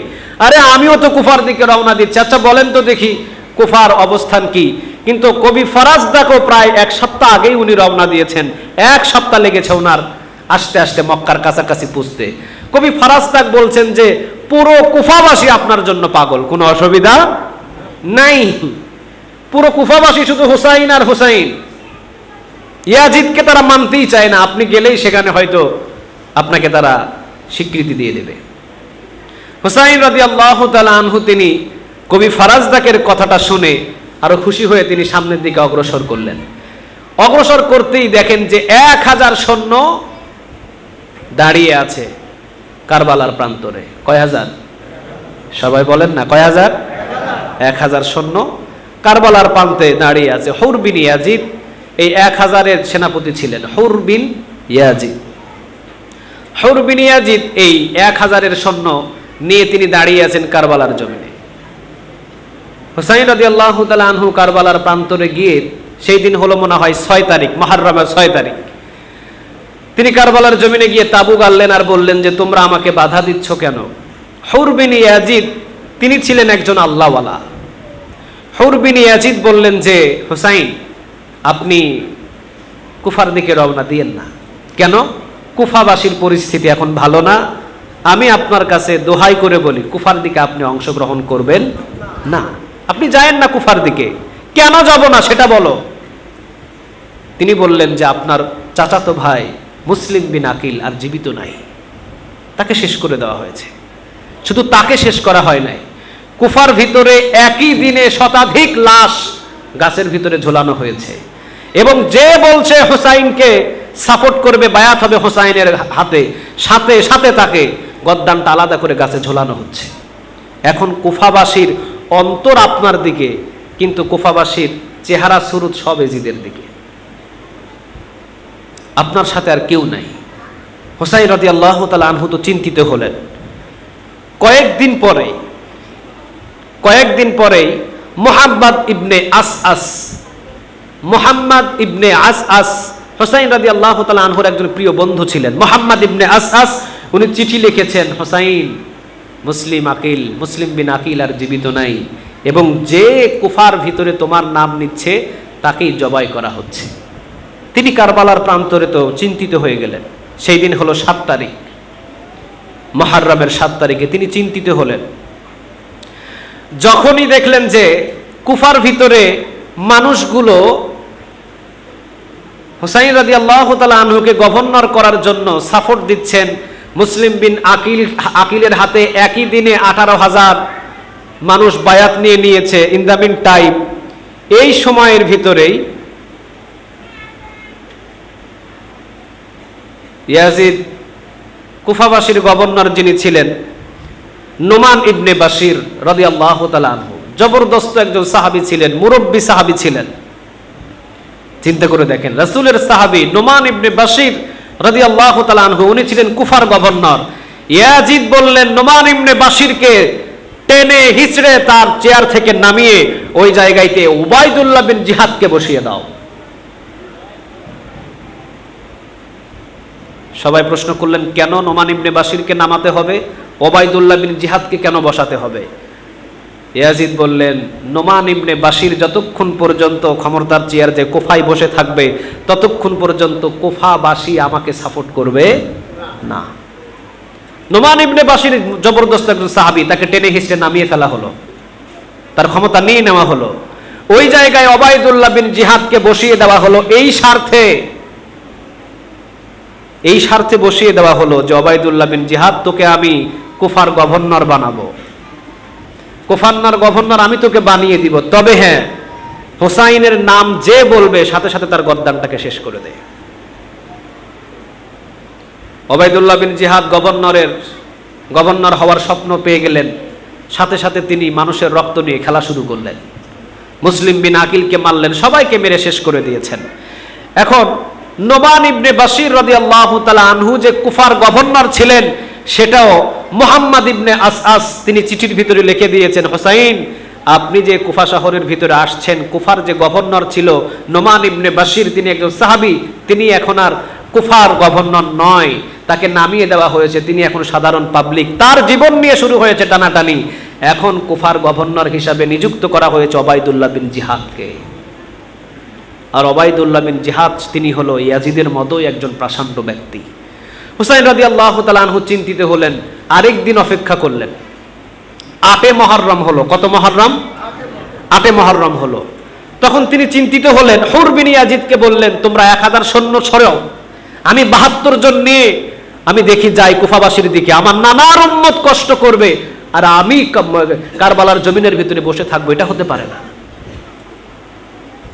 আরে আমিও তো কুফার দিকে রওনা দিচ্ছি। আচ্ছা বলেন তো দেখি কুফার অবস্থান কি? কিন্তু কবি ফারাজদাকও প্রায় 1 সপ্তাহ আগেই উনি রওনা দিয়েছেন। 1 সপ্তাহ লেগেছে ওনার আসতে আসতে মক্কার কাছাকাছি পুষতে। কবি ফারাজদাক বলছেন যে পুরো কুফাবাসী আপনার জন্য পাগল, কোনো অসুবিধা নাই। পুরো কুফাবাসী শুধু হুসাইন আর হুসাইন। ইয়াজিদকে তারা মানতেই চায় না, আপনি গেলেই সেখানে হয়তো আপনাকে তারা স্বীকৃতি দিয়ে দেবে। হুসাইন রাদিয়াল্লাহু তাআলা আনহু তিনি কবি ফারাজদাকের কথাটা শুনে আরো খুশি হয়ে তিনি সামনের দিকে অগ্রসর করলেন। অগ্রসর করতেই দেখেন যে 1000 সৈন্য দাঁড়িয়ে আছে কারবালার প্রান্তরে। কয় হাজার? সবাই বলেন না, কয় হাজার? 1000 সৈন্য কারবালার প্রান্তে দাঁড়িয়ে আছে। হুর বিন ইয়াজিদ এই 1000-এর সেনাপতি ছিলেন। হুর বিন ইয়াজিদ, হুর বিন ইয়াজিদ এই 1000-এর সৈন্য নিয়ে তিনি দাঁড়িয়ে আছেন কারবালার জমিনে। হুসাইন রাদিয়াল্লাহু তাআলা আনহু কারবালার প্রান্তরে গিয়ে সেই দিন হলো মনে হয় 6 তারিখ, মুহররমের 6 তারিখ। তিনি কারবালার জমিনে গিয়ে তাবু গাড়লেন আর বললেন যে তোমরা আমাকে বাধা দিচ্ছ কেন? হুর বিন ইয়াজিদ তিনি ছিলেন একজন আল্লাহওয়ালা। হুর বিন ইয়াজিদ বললেন যে হুসাইন, আপনি কুফার দিকে রওনা দিয়েন না। কেন? কুফাবাসীর পরিস্থিতি এখন ভালো না। আমি আপনার কাছে দোহাই করে বলি, কুফার দিকে আপনি অংশগ্রহণ করবেন না। আপনি যায়েন না কুফার দিকে। কেন যাব না সেটা বলো। তিনি বললেন যে আপনার চাচাতো ভাই মুসলিম বিন আকিল আর জীবিত নাই, তাকে শেষ করে দেওয়া হয়েছে। শুধু তাকে শেষ করা হয় নাই, কুফার ভিতরে একই দিনে শতাধিক লাশ গাছের ভিতরে ঝোলানো হয়েছে। এবং যে বলছে হুসাইনকে সাপোর্ট করবে, বায়াত হবে হুসাইনের হাতে, সাথে সাথে তাকে গদ্দানটা আলাদা করে গাছে ঝোলানো হচ্ছে। এখন কুফাবাসীর অন্তর আপনার দিকে, কিন্তু কুফাবাসীর চেহারা সুরুত সব এজিদের দিকে। আপনার সাথে আর কেউ নাই। হুসাইন রাদিয়াল্লাহু তাআলা আনহু তো চিন্তিত হলেন। কয়েকদিন পরেই মুহাম্মদ ইবনে আসআস হুসাইন রাদিয়াল্লাহু তাআলা আনহুর একজন প্রিয় বন্ধু ছিলেন। মুহাম্মদ ইবনে আসআস উনি চিঠি লিখেছেন, হুসাইন, মুসলিম বিন আকিল আর জীবিত নাই, এবং যে কুফার ভিতরে তোমার নাম নিচ্ছে তাকেই জবাই করা হচ্ছে। তিনি কারবালার প্রান্তরে তো চিন্তিত হয়ে গেলেন। সেই দিন হলো 7 তারিখ, মুহররমের 7 তারিখে তিনি চিন্তিত হলেন। যখনই দেখলেন যে কুফার ভিতরে মানুষগুলো হুসাইন রাদিয়াল্লাহু তাআলা আনহুকে গভর্নর করার জন্য সাপোর্ট দিচ্ছেন, মুসলিম বিন আকিলের হাতে একই দিনে 18,000 মানুষ বায়াত নিয়েছে ইন দ্য মিন টাইম। এই সময়ের ভিতরেই ইয়াজিদ কুফাবাসীর গভর্নর যিনি ছিলেন নোমান ইবনে বাশির রাদিয়াল্লাহু তাআলা আনহু, জবরদস্ত একজন সাহাবী ছিলেন, মুরব্বী সাহাবী ছিলেন। চিন্তা করে দেখেন, রাসূলের সাহাবী নোমান ইবনে বাশির রাদিয়াল্লাহু তাআলা আনহু, উনি ছিলেন কুফার গভর্নর। ইয়াজিদ বললেন নোমান ইবনে বাশিরকে টেনে হিচড়ে তার চেয়ার থেকে নামিয়ে ওই জায়গাতে উবাইদুল্লাহ বিন জিহাদকে বসিয়ে দাও। সবাই প্রশ্ন করলেন, কেন নোমান ইবনে বাশিরকে নামাতে হবে, উবাইদুল্লাহ বিন জিহাদকে কেন বসাতে হবে? ইয়াজিদ বললেন, নোমান ইবনে বাশির যতক্ষণ পর্যন্ত ক্ষমতার চেয়ার যে কুফায় বসে থাকবে ততক্ষণ পর্যন্ত কুফাবাসী আমাকে সাপোর্ট করবে না। নোমান ইবনে বাশির জবরদস্ত একজন সাহাবী, তাকে টেনে হিচড়ে নামিয়ে ফেলা হলো, তার ক্ষমতা নিয়ে নেওয়া হলো। ওই জায়গায় উবাইদুল্লাহ বিন জিহাদকে বসিয়ে দেওয়া হলো এই স্বার্থে বসিয়ে দেওয়া হলো যে উবাইদুল্লাহ বিন জিহাদ, তোকে আমি কুফার গভর্নর বানাবো, কুফার গভর্নর আমি তোকে বানিয়ে দিব, তবে হ্যাঁ, হুসাইনের নাম যে বলবে সাথে সাথে তার গদ্দানটাকে শেষ করে দেয়। উবাইদুল্লাহ বিন জিহাদ গভর্নর হওয়ার স্বপ্ন পেয়ে গেলেন। সাথে সাথে তিনি মানুষের রক্ত নিয়ে খেলা শুরু করলেন। মুসলিম বিন আকিলকে মারলেন, সবাইকে মেরে শেষ করে দিয়েছেন। এখন নোমান ইবনে বাশির রাদিয়াল্লাহু তাআলা আনহু যে কুফার গভর্নর ছিলেন, সেটাও মুহাম্মদ ইবনে আসআস তিনি চিঠির ভিতরে লিখে দিয়েছেন, হুসাইন, আপনি যে কুফা শহরের ভিতরে আসছেন, কুফার যে গভর্নর ছিল নোমান ইবনে বাশির, তিনি একজন সাহাবী, তিনি এখন আর কুফার গভর্নর নয়, তাকে নামিয়ে দেওয়া হয়েছে, তিনি এখন সাধারণ পাবলিক, তার জীবন নিয়ে শুরু হয়েছে টানাটানি। এখন কুফার গভর্নর হিসাবে নিযুক্ত করা হয়েছে উবাইদুল্লাহ বিন জিহাদকে। আর উবাইদুল্লাহ বিন জিহাদ তিনি হলো ইয়াজিদের মতোই একজন প্রাসান্ত ব্যক্তি। হুসাইন রাদিয়াল্লাহু তাআলা আনহু চিন্তিত হলেন, আরেকদিন অপেক্ষা করলেন। 8 মুহররম হলো। কত মুহররম? 8 মুহররম হলো। তখন তিনি চিন্তিত হলেন, হুর বিন ইয়াজিদকে বললেন, তোমরা 1000 সৈন্য ছড়াও, আমি 72 জন নিয়ে আমি দেখি যাই কুফাবাসীর দিকে, আমার নানার উম্মত কষ্ট করবে আর আমি কারবালার জমিনের ভিতরে বসে থাকবো, এটা হতে পারে না,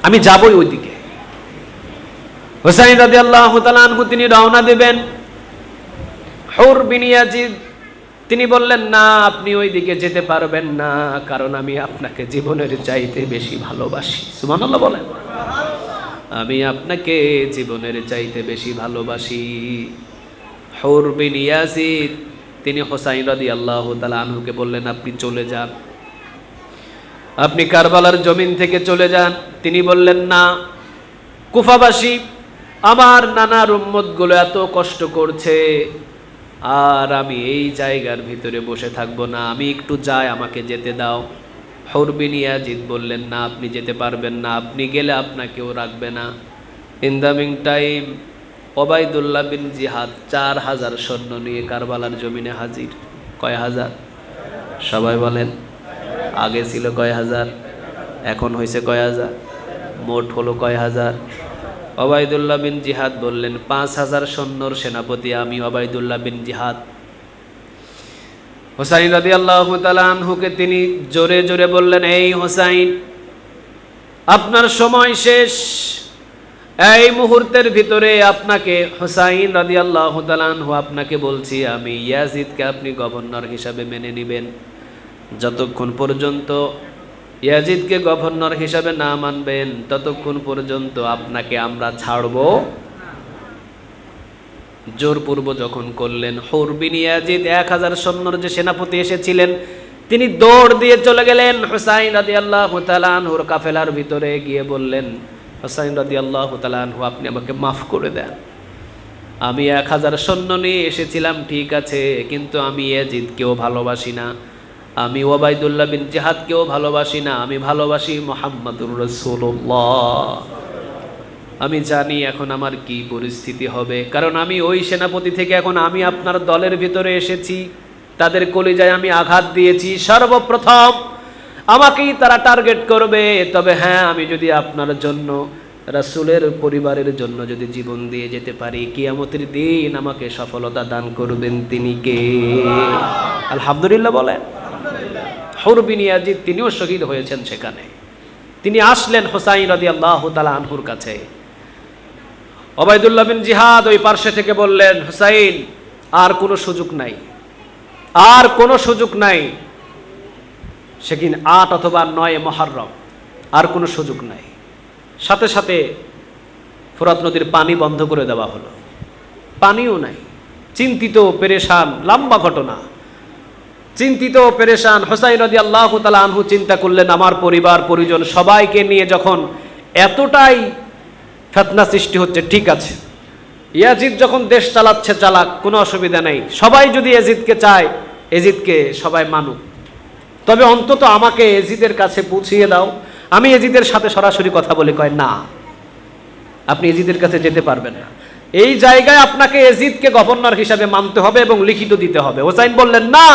আমি যাবই ওই দিকে। হুসাইন রাদিয়াল্লাহু তাআলা আনহু তিনি রওনা দিবেন। হুর বিন ইয়াজিদ তিনি বললেন, না, আপনি ওই দিকে যেতে পারবেন না, কারণ আমি আপনাকে জীবনের চাইতে বেশি ভালোবাসি। সুবহানাল্লাহ বলেন, আমি আপনাকে জীবনের চাইতে বেশি ভালোবাসি। হুর বিন ইয়াজিদ তিনি হুসাইন রাদিয়াল্লাহু তাআলা আনহুকে বললেন, আপনি চলে যান, আপনি কারবালার জমিন থেকে চলে যান। তিনি বললেন, না, কুফাবাসী আমার নানার উম্মতগুলো এত কষ্ট করছে, আর আমি এই জায়গার ভিতরে বসে থাকবো না, আমি একটু যাই, আমাকে যেতে দাও। হুর বিন ইয়াজিদ বললেন, না আপনি যেতে পারবেন না, আপনি গেলে আপনাকেও রাখবে না। In the meantime Obaidullah bin Jihad 4000 সৈন্য নিয়ে কারবালার জমিনে হাজির। কয় হাজার? সবাই বলেন। আগে ছিল কয় হাজার, এখন হয়েছে কয় হাজার, মোট হলো কয় হাজার? ওবায়দুল্লাহ বিন জিহাদ বললেন, 5000 সৈন্যর সেনাপতি আমি ওবায়দুল্লাহ বিন জিহাদ। হুসাইন রাদিয়াল্লাহু তাআলা আনহুকে তিনি জোরে জোরে বললেন, এই হুসাইন, আপনার সময় শেষ। এই মুহূর্তের ভিতরে আপনাকে, হুসাইন রাদিয়াল্লাহু তাআলা আনহু আপনাকে বলছি, আমি ইয়াজিদকে আপনি গভর্নর হিসাবে মেনে নেবেন। যতক্ষণ পর্যন্ত ইয়াজিদকে গভর্নর হিসাবে না মানবেন, ততক্ষণ পর্যন্ত আপনাকে আমরা ছাড়ব। জোরপূর্ব যখন করলেন, হুর বিন ইয়াজিদ 1000 সৈন্যর যে সেনাপতি এসেছিলেন, তিনি দৌড় দিয়ে চলে গেলেন হুসাইন রাদিয়াল্লাহু তাআলা আনহুর কাফেলার ভিতরে গিয়ে বললেন, হুসাইন রাদিয়াল্লাহু তাআলা আনহু, আপনি আমাকে মাফ করে দেন। আমি 1000 সৈন্য নিয়ে এসেছিলাম ঠিক আছে, কিন্তু আমি ইয়াজিদকেও ভালোবাসি না, আমি ওবায়দুল্লাহ বিন জিহাদকেও ভালোবাসি না, আমি ভালোবাসি মুহাম্মাদুর রাসূলুল্লাহ। আমি জানি এখন আমার কি পরিস্থিতি হবে, কারণ আমি ওই সেনাপতি থেকে এখন আমি আপনার দলের ভিতরে এসেছি, তাদের কলিজায় আমি আঘাত দিয়েছি, সর্বপ্রথম আমাকেই তারা টার্গেট করবে। তবে হ্যাঁ, আমি যদি আপনার জন্য, রাসূলের পরিবারের জন্য যদি জীবন দিয়ে যেতে পারি, কিয়ামতের দিন আমাকে সফলতা দান করবেন তিনি কে? আলহামদুলিল্লাহ বলেন। হুর বিন ইয়াজিদ তিনিও শহীদ হয়েছেন সেখানে। তিনি আসলেন হুসাইন রাদিয়াল্লাহু তাআলা আনহুর কাছে। ওবায়দুল্লাহ বিন জিহাদ ওই পার্শ্বে থেকে বললেন, হুসাইন, আর কোনো সুযোগ নাই, আর কোনো সুযোগ নাই। সেদিন 8 অথবা 9 মুহররম, আর কোনো সুযোগ নাই। সাথে সাথে ফোরাত নদীর পানি বন্ধ করে দেওয়া হলো, পানিও নাই। চিন্তিত পেরেশান, লম্বা ঘটনা। চিন্তিত পেরেশান হুসাইন রাদিয়াল্লাহু তাআলা আনহু চিন্তা করলেন, আমার পরিবার পরিজন সবাইকে নিয়ে যখন এতটাই ফিতনা সৃষ্টি হচ্ছে, ঠিক আছে, ইয়াজিদ যখন দেশ চালাচ্ছে চালাক, কোনো অসুবিধা নেই। সবাই যদি ইয়াজিদকে চায়, ইয়াজিদকে সবাই মানুক, তবে অন্তত আমাকে ইয়াজিদের কাছে পৌঁছিয়ে দাও, আমি ইয়াজিদের সাথে সরাসরি কথা বলে। কয়, না, আপনি ইয়াজিদের কাছে যেতে পারবেন না, এই জায়গায় আপনাকে ইয়াজিদকে গভর্নর হিসাবে মানতে হবে এবং লিখিত দিতে হবে। হুসাইন বললেন, না,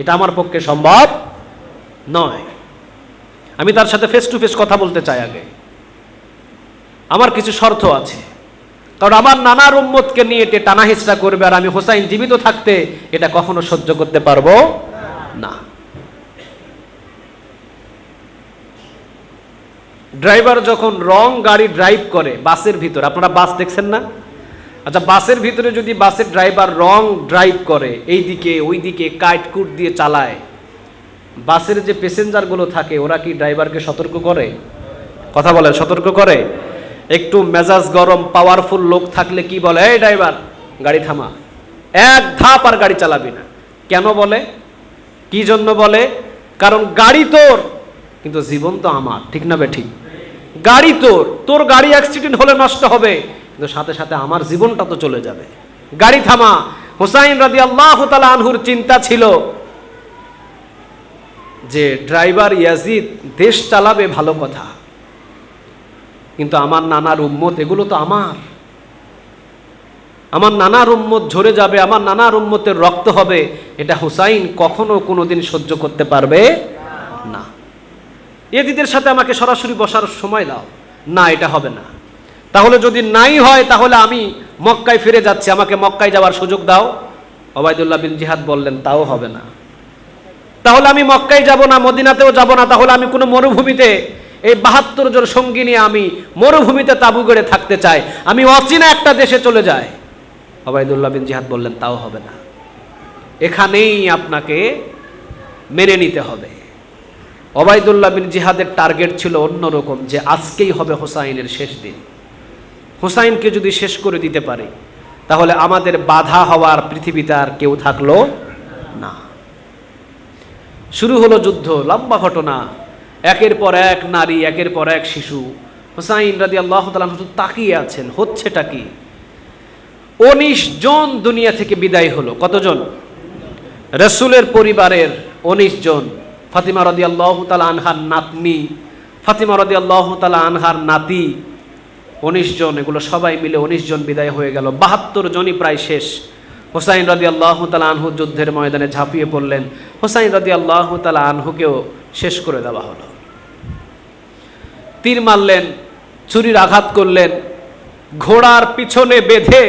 এটা আমার পক্ষে সম্ভব নয়, আমি তার সাথে ফেস টু ফেস কথা বলতে চাই, আগে আমার কিছু শর্ত আছে, কারণ আমার নানার উম্মতকে নিয়ে এটা টানাহিচড়া করবে, আর আমি হুসাইন জীবিত থাকতে এটা কখনো সহ্য করতে পারবো না। ড্রাইভার যখন রং গাড়ি ড্রাইভ করে বাসের ভিতরে, আপনারা বাস দেখছেন না? আচ্ছা, বাসের ভিতরে যদি বাসের ড্রাইভার রং ড্রাইভ করে, এই দিকে ওই দিকে কাটকুট দিয়ে চালায়, বাসের যে প্যাসেঞ্জারগুলো থাকে ওরা কি ড্রাইভারকে সতর্ক করে? কথা বলেন, সতর্ক করে? একটু মেজাজ গরম পাওয়ারফুল লোক থাকলে কি বলে, এই ড্রাইভার গাড়ি থামা, এক ধাপ আর গাড়ি চালাবি না। কেন বলে? কি জন্য বলে? কারণ গাড়ি তোর, কিন্তু জীবন তো আমার, ঠিক না বে ঠিক? গাড়ি তোর, তোর গাড়ি অ্যাক্সিডেন্ট হলে নষ্ট হবে, কিন্তু সাথে সাথে আমার জীবনটা তো চলে যাবে। গাড়ি থামা। হুসাইন রাদিয়াল্লাহু তাআলা আনহুর চিন্তা ছিল যে ড্রাইভার ইয়াজিদ দেশ চালাবে, ভালো কথা, কিন্তু আমার নানার উম্মত, এগুলো তো আমার নানার উম্মত ঝরে যাবে, আমার নানার উম্মতের রক্ত হবে, এটা হুসাইন কখনো কোনোদিন সহ্য করতে পারবে না। ইয়াজিদের সাথে আমাকে সরাসরি বসার সময় দাও। না, এটা হবে না। তাহলে যদি নাই হয়, তাহলে আমি মক্কায় ফিরে যাচ্ছি, আমাকে মক্কায় যাওয়ার সুযোগ দাও। ওবায়দুল্লাহ বিন জিহাদ বললেন, তাও হবে না। তাহলে আমি মক্কায় যাব না, মদিনাতেও যাব না, তাহলে আমি কোনো মরুভূমিতে এই 72 জন সঙ্গী নিয়ে আমি মরুভূমিতে তাঁবু গড়ে থাকতে চাই, আমি অচেনা একটা দেশে চলে যাই। ওবায়দুল্লাহ বিন জিহাদ বললেন, তাও হবে না, এখানেই আপনাকে মেনে নিতে হবে। ওবায়দুল্লাহ বিন জিহাদের টার্গেট ছিল অন্যরকম, যে আজকেই হবে হুসাইনের শেষ দিন। হুসাইনকে যদি শেষ করে দিতে পারে, তাহলে আমাদের বাধা হওয়ার পৃথিবীতে আর কেউ থাকলো না। শুরু হলো যুদ্ধ, লম্বা ঘটনা, একের পর এক নারী, একের পর এক শিশু হুসাইন রাদিয়াল্লাহু তাআলা আনহু তাকিয়ে আছেন, হচ্ছেটা কি? 19 জন দুনিয়া থেকে বিদায় হলো। কতজন? রাসূলের পরিবারের 19 জন। ফাতিমা রাদিয়াল্লাহু তাআলা আনহার নাতনি, ফাতিমা রাদিয়াল্লাহু তাআলা আনহার নাতি, 19 জন। এগুলো সবাই মিলে 19 জন বিদায় হয়ে গেল। 72 জনই প্রায় শেষ। হুসাইন রাদিয়াল্লাহু তাআলা আনহু যুদ্ধের ময়দানে ঝাঁপিয়ে পড়লেন। হুসাইন রাদিয়াল্লাহু তাআলা আনহুকেও শেষ করে দেওয়া হলো। তীর মারলেন, ছুরির আঘাত করলেন, ঘোড়ার পিছনে বেঁধে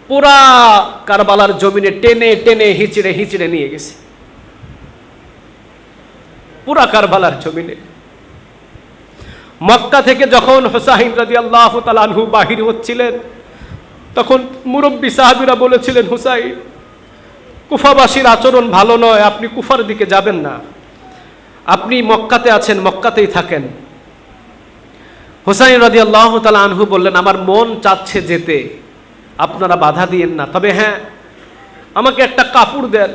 পুরা কারবালার জমিনে টেনে টেনে হিচড়ে হিচড়ে নিয়ে গেছে। পুরা কারবালার জমিনে। মক্কা থেকে যখন হুসাইন রাদিয়াল্লাহু তাআলা আনহু বাহির হচ্ছিলেন, তখন মুরব্বী সাহাবীরা বলেছিলেন, হুসাইন, কুফাবাসীর আচরণ ভালো নয়, আপনি কুফার দিকে যাবেন না, আপনি মক্কাতে আছেন, মক্কাতেই থাকেন। হুসাইন রাদিয়াল্লাহু তাআলা আনহু বললেন, আমার মন চাচ্ছে যেতে, আপনারা বাধা দিয়েন না, তবে হ্যাঁ, আমাকে একটা কাপড় দেন,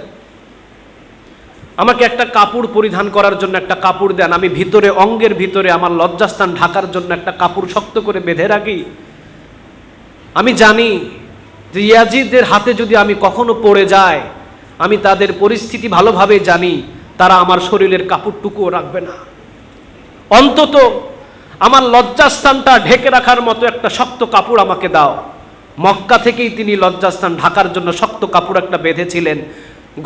আমাকে একটা কাপড় পরিধান করার জন্য একটা কাপড় দেন, আমি ভিতরে, অঙ্গের ভিতরে আমার লজ্জাস্থান ঢাকার জন্য একটা কাপড় শক্ত করে বেঁধে রাখি। আমি জানি যে ইয়াজিদের হাতে যদি আমি কখনো পড়ে যাই, আমি তাদের পরিস্থিতি ভালোভাবে জানি, তারা আমার শরীরের কাপড়টুকুও রাখবে না। অন্তত আমার লজ্জাস্থানটা ঢেকে রাখার মতো একটা শক্ত কাপড় আমাকে দাও। মক্কা থেকেই তিনি লজ্জাস্থান ঢাকার জন্য শক্ত কাপড় একটা বেঁধেছিলেন।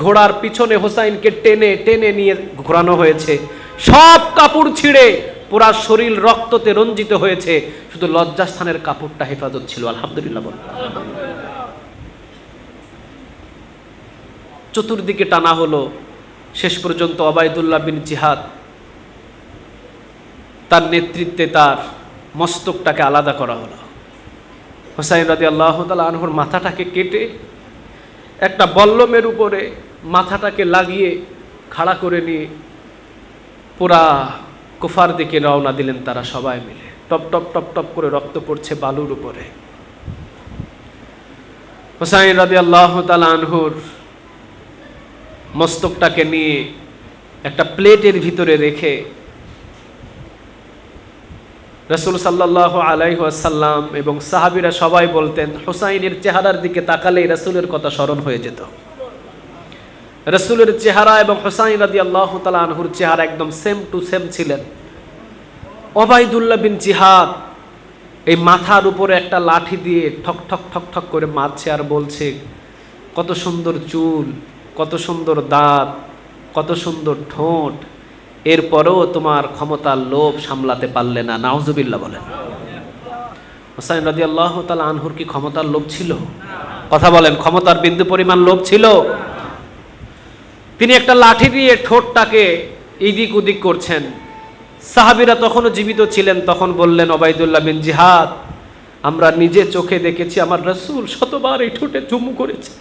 ঘোড়ার পিছনে হোসাইনকে টেনে টেনে নিয়ে ঘোরানো হয়েছে, সব কাপড় ছিঁড়ে পুরা শরীর রক্ততে রঞ্জিত হয়েছে, শুধু লজ্জাস্থানের কাপড়টা হেফাজত ছিল। আলহামদুলিল্লাহ বল। চতুর্দিকে টানা হলো, শেষ পর্যন্ত ওবায়দুল্লাহ বিন জিহাদ তার নেতৃত্বে তার মস্তকটাকে আলাদা করা হলো। হুসাইন রাদিয়াল্লাহু তাআলা আনহুর মাথাটাকে কেটে একটা বল্লমের উপরে মাথাটাকে লাগিয়ে খাড়া করে নিয়ে পুরা কুফার দিকে রওনা দিলেন তারা সবাই মিলে। টপ টপ টপ টপ করে রক্ত পড়ছে বালুর উপরে। হুসাইন রাদিয়াল্লাহু তাআলা আনহুর মস্তকটাকে নিয়ে একটা প্লেটের ভিতরে রেখে রাসূল সাল্লাল্লাহু আলাইহি ওয়াসাল্লাম এবং সাহাবীরা সবাই বলতেন, হুসাইনের চেহারার দিকে তাকালেই রাসূলের কথা স্মরণ হয়ে যেত। রাসূলের চেহারা এবং হুসাইন রাদিয়াল্লাহু তাআলা আনহুর চেহারা একদম সেম টু সেম ছিলেন। ওবায়দুল্লাহ বিন জিহাদ এই মাথার উপরে একটা লাঠি দিয়ে ঠক ঠক ঠক ঠক করে মারছে আর বলছে, কত সুন্দর চুল, কত সুন্দর দাঁত, কত সুন্দর ঠোঁট, এরপরেও তোমার ক্ষমতার লোভ সামলাতে পারলে না। নাউজুবিল্লাহ বলেন। হুসাইন রাদিয়াল্লাহু তাআলা আনহুর কি ক্ষমতার লোভ ছিল? কথা বলেন, ক্ষমতার বিন্দু পরিমাণ লোভ ছিল? তিনি একটা লাঠি দিয়ে ঠোঁটটাকে এদিক ওদিক করছেন। সাহাবীরা তখনও জীবিত ছিলেন, তখন বললেন, ওবায়দুল্লাহ বিন জিহাদ, আমরা নিজে চোখে দেখেছি আমার রাসূল শতবার এই ঠোঁটে চুমু করেছে,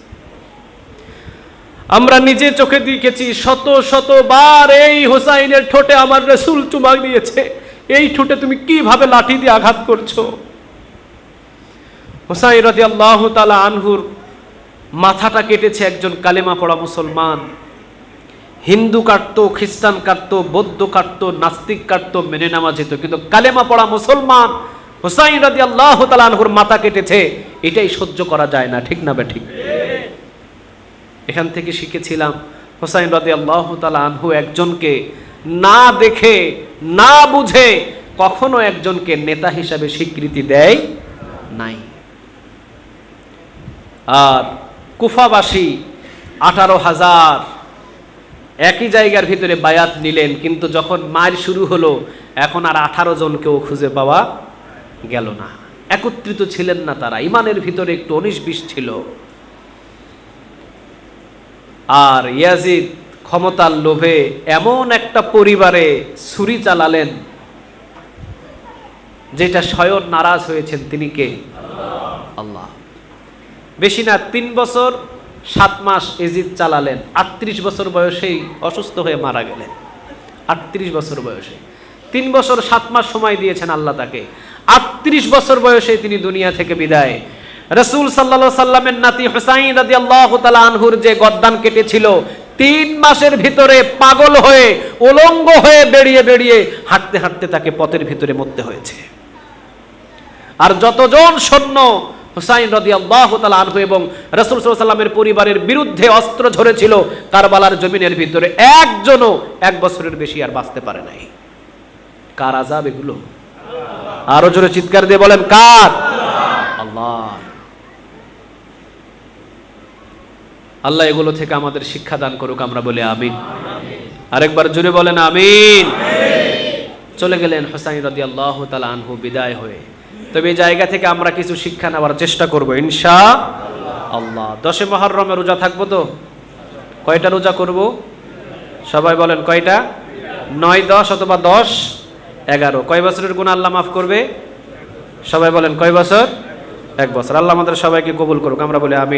আমরা নিজে চোখে দেখেছি শত শতবার এই হুসাইনের ঠোঁটে আমার রাসূল চুমা দিয়েছে, এই ঠোঁটে তুমি কিভাবে লাঠি দিয়ে আঘাত করছো? হুসাইন রাদিয়াল্লাহু তাআলা আনহুর মাথাটা কেটেছে একজন কালেমা পড়া মুসলমান। হিন্দু কাটতো, খ্রিস্টান কাটতো, বৌদ্ধ কাটতো, নাস্তিক কাটতো, মেনে নেওয়া যেত, কিন্তু কালেমা পড়া মুসলমান হুসাইন রাদিয়াল্লাহু তাআলা আনহুর মাথা কেটেছে, এটাই সহ্য করা যায় না। ঠিক না বে ঠিক? এখান থেকে শিখেছিলাম হুসাইন রাদিয়াল্লাহু তাআলা আনহু একজনকে না দেখে না বুঝে কখনো একজনকে নেতা হিসাবে স্বীকৃতি দেয় নাই। আর কুফাবাসী 18,000 একই জায়গার ভিতরে বায়াত নিলেন, কিন্তু যখন মার শুরু হলো এখন আর 18 জনকেও খুঁজে পাওয়া গেল না। একত্রিত ছিলেন না তারা, ইমানের ভিতরে একটু 19-20 ছিল। আর ইয়াজিদ ক্ষমতার লোভে এমন একটা পরিবারে ছুরি চালালেন যেটা স্বয়ং নারাজ হয়েছেন তিনি কে? আল্লাহ। বেশি না, 3 বছর 7 মাস ইয়াজিদ চালালেন। 38 বছর বয়সেই অসুস্থ হয়ে মারা গেলেন। 38 বছর বয়সে, 3 বছর 7 মাস সময় দিয়েছেন আল্লাহ তাকে। 38 বছর বয়সে তিনি দুনিয়া থেকে বিদায়। রাসূল সাল্লাল্লাহু আলাইহি সাল্লামের নাতি হুসাইন রাদিয়াল্লাহু তাআলা আনহুর যে গর্দান কেটেছিল, 3 মাসের ভিতরে পাগল হয়ে উলঙ্গ হয়ে বেরিয়ে বেরিয়ে হাঁটতে হাঁটতে তাকে পথের ভিতরে মরতে হয়েছে। আর যতজন সৈন্য হুসাইন রাদিয়াল্লাহু তাআলা আনহু এবং রাসূল সাল্লাল্লাহু আলাইহি ওয়াসাল্লামের পরিবারের বিরুদ্ধে অস্ত্র ঝরেছিল কারবালার জমিনের ভিতরে, একজনও 1 বছরের বেশি আর বাঁচতে পারে নাই। কার আযাব এগুলো? আরো জোরে চিৎকার দিয়ে বলেন কার? আল্লাহ। আল্লাহ এগুলো থেকে আমাদের শিক্ষা দান করুক, আমরা বলি আমিন। আরেকবার জোরে বলেন আমিন। চলে গেলেন হুসাইন রাদিয়াল্লাহু তাআলা আনহু বিদায় হয়ে। তবে এই জায়গা থেকে আমরা কিছু শিক্ষা নেওয়ার চেষ্টা করব ইনশাআল্লাহ। 10 মুহররমে রোজা থাকবো তো? কয়টা রোজা করব? সবাই বলেন কয়টা? 9, 10 অথবা 10, 11। কয় বছরের গুনাহ আল্লাহ মাফ করবে? সবাই বলেন কয় বছর? 1 বছর। আল্লাহ আমাদের সবাইকে কবুল করুক, আমরা বলি আমিন।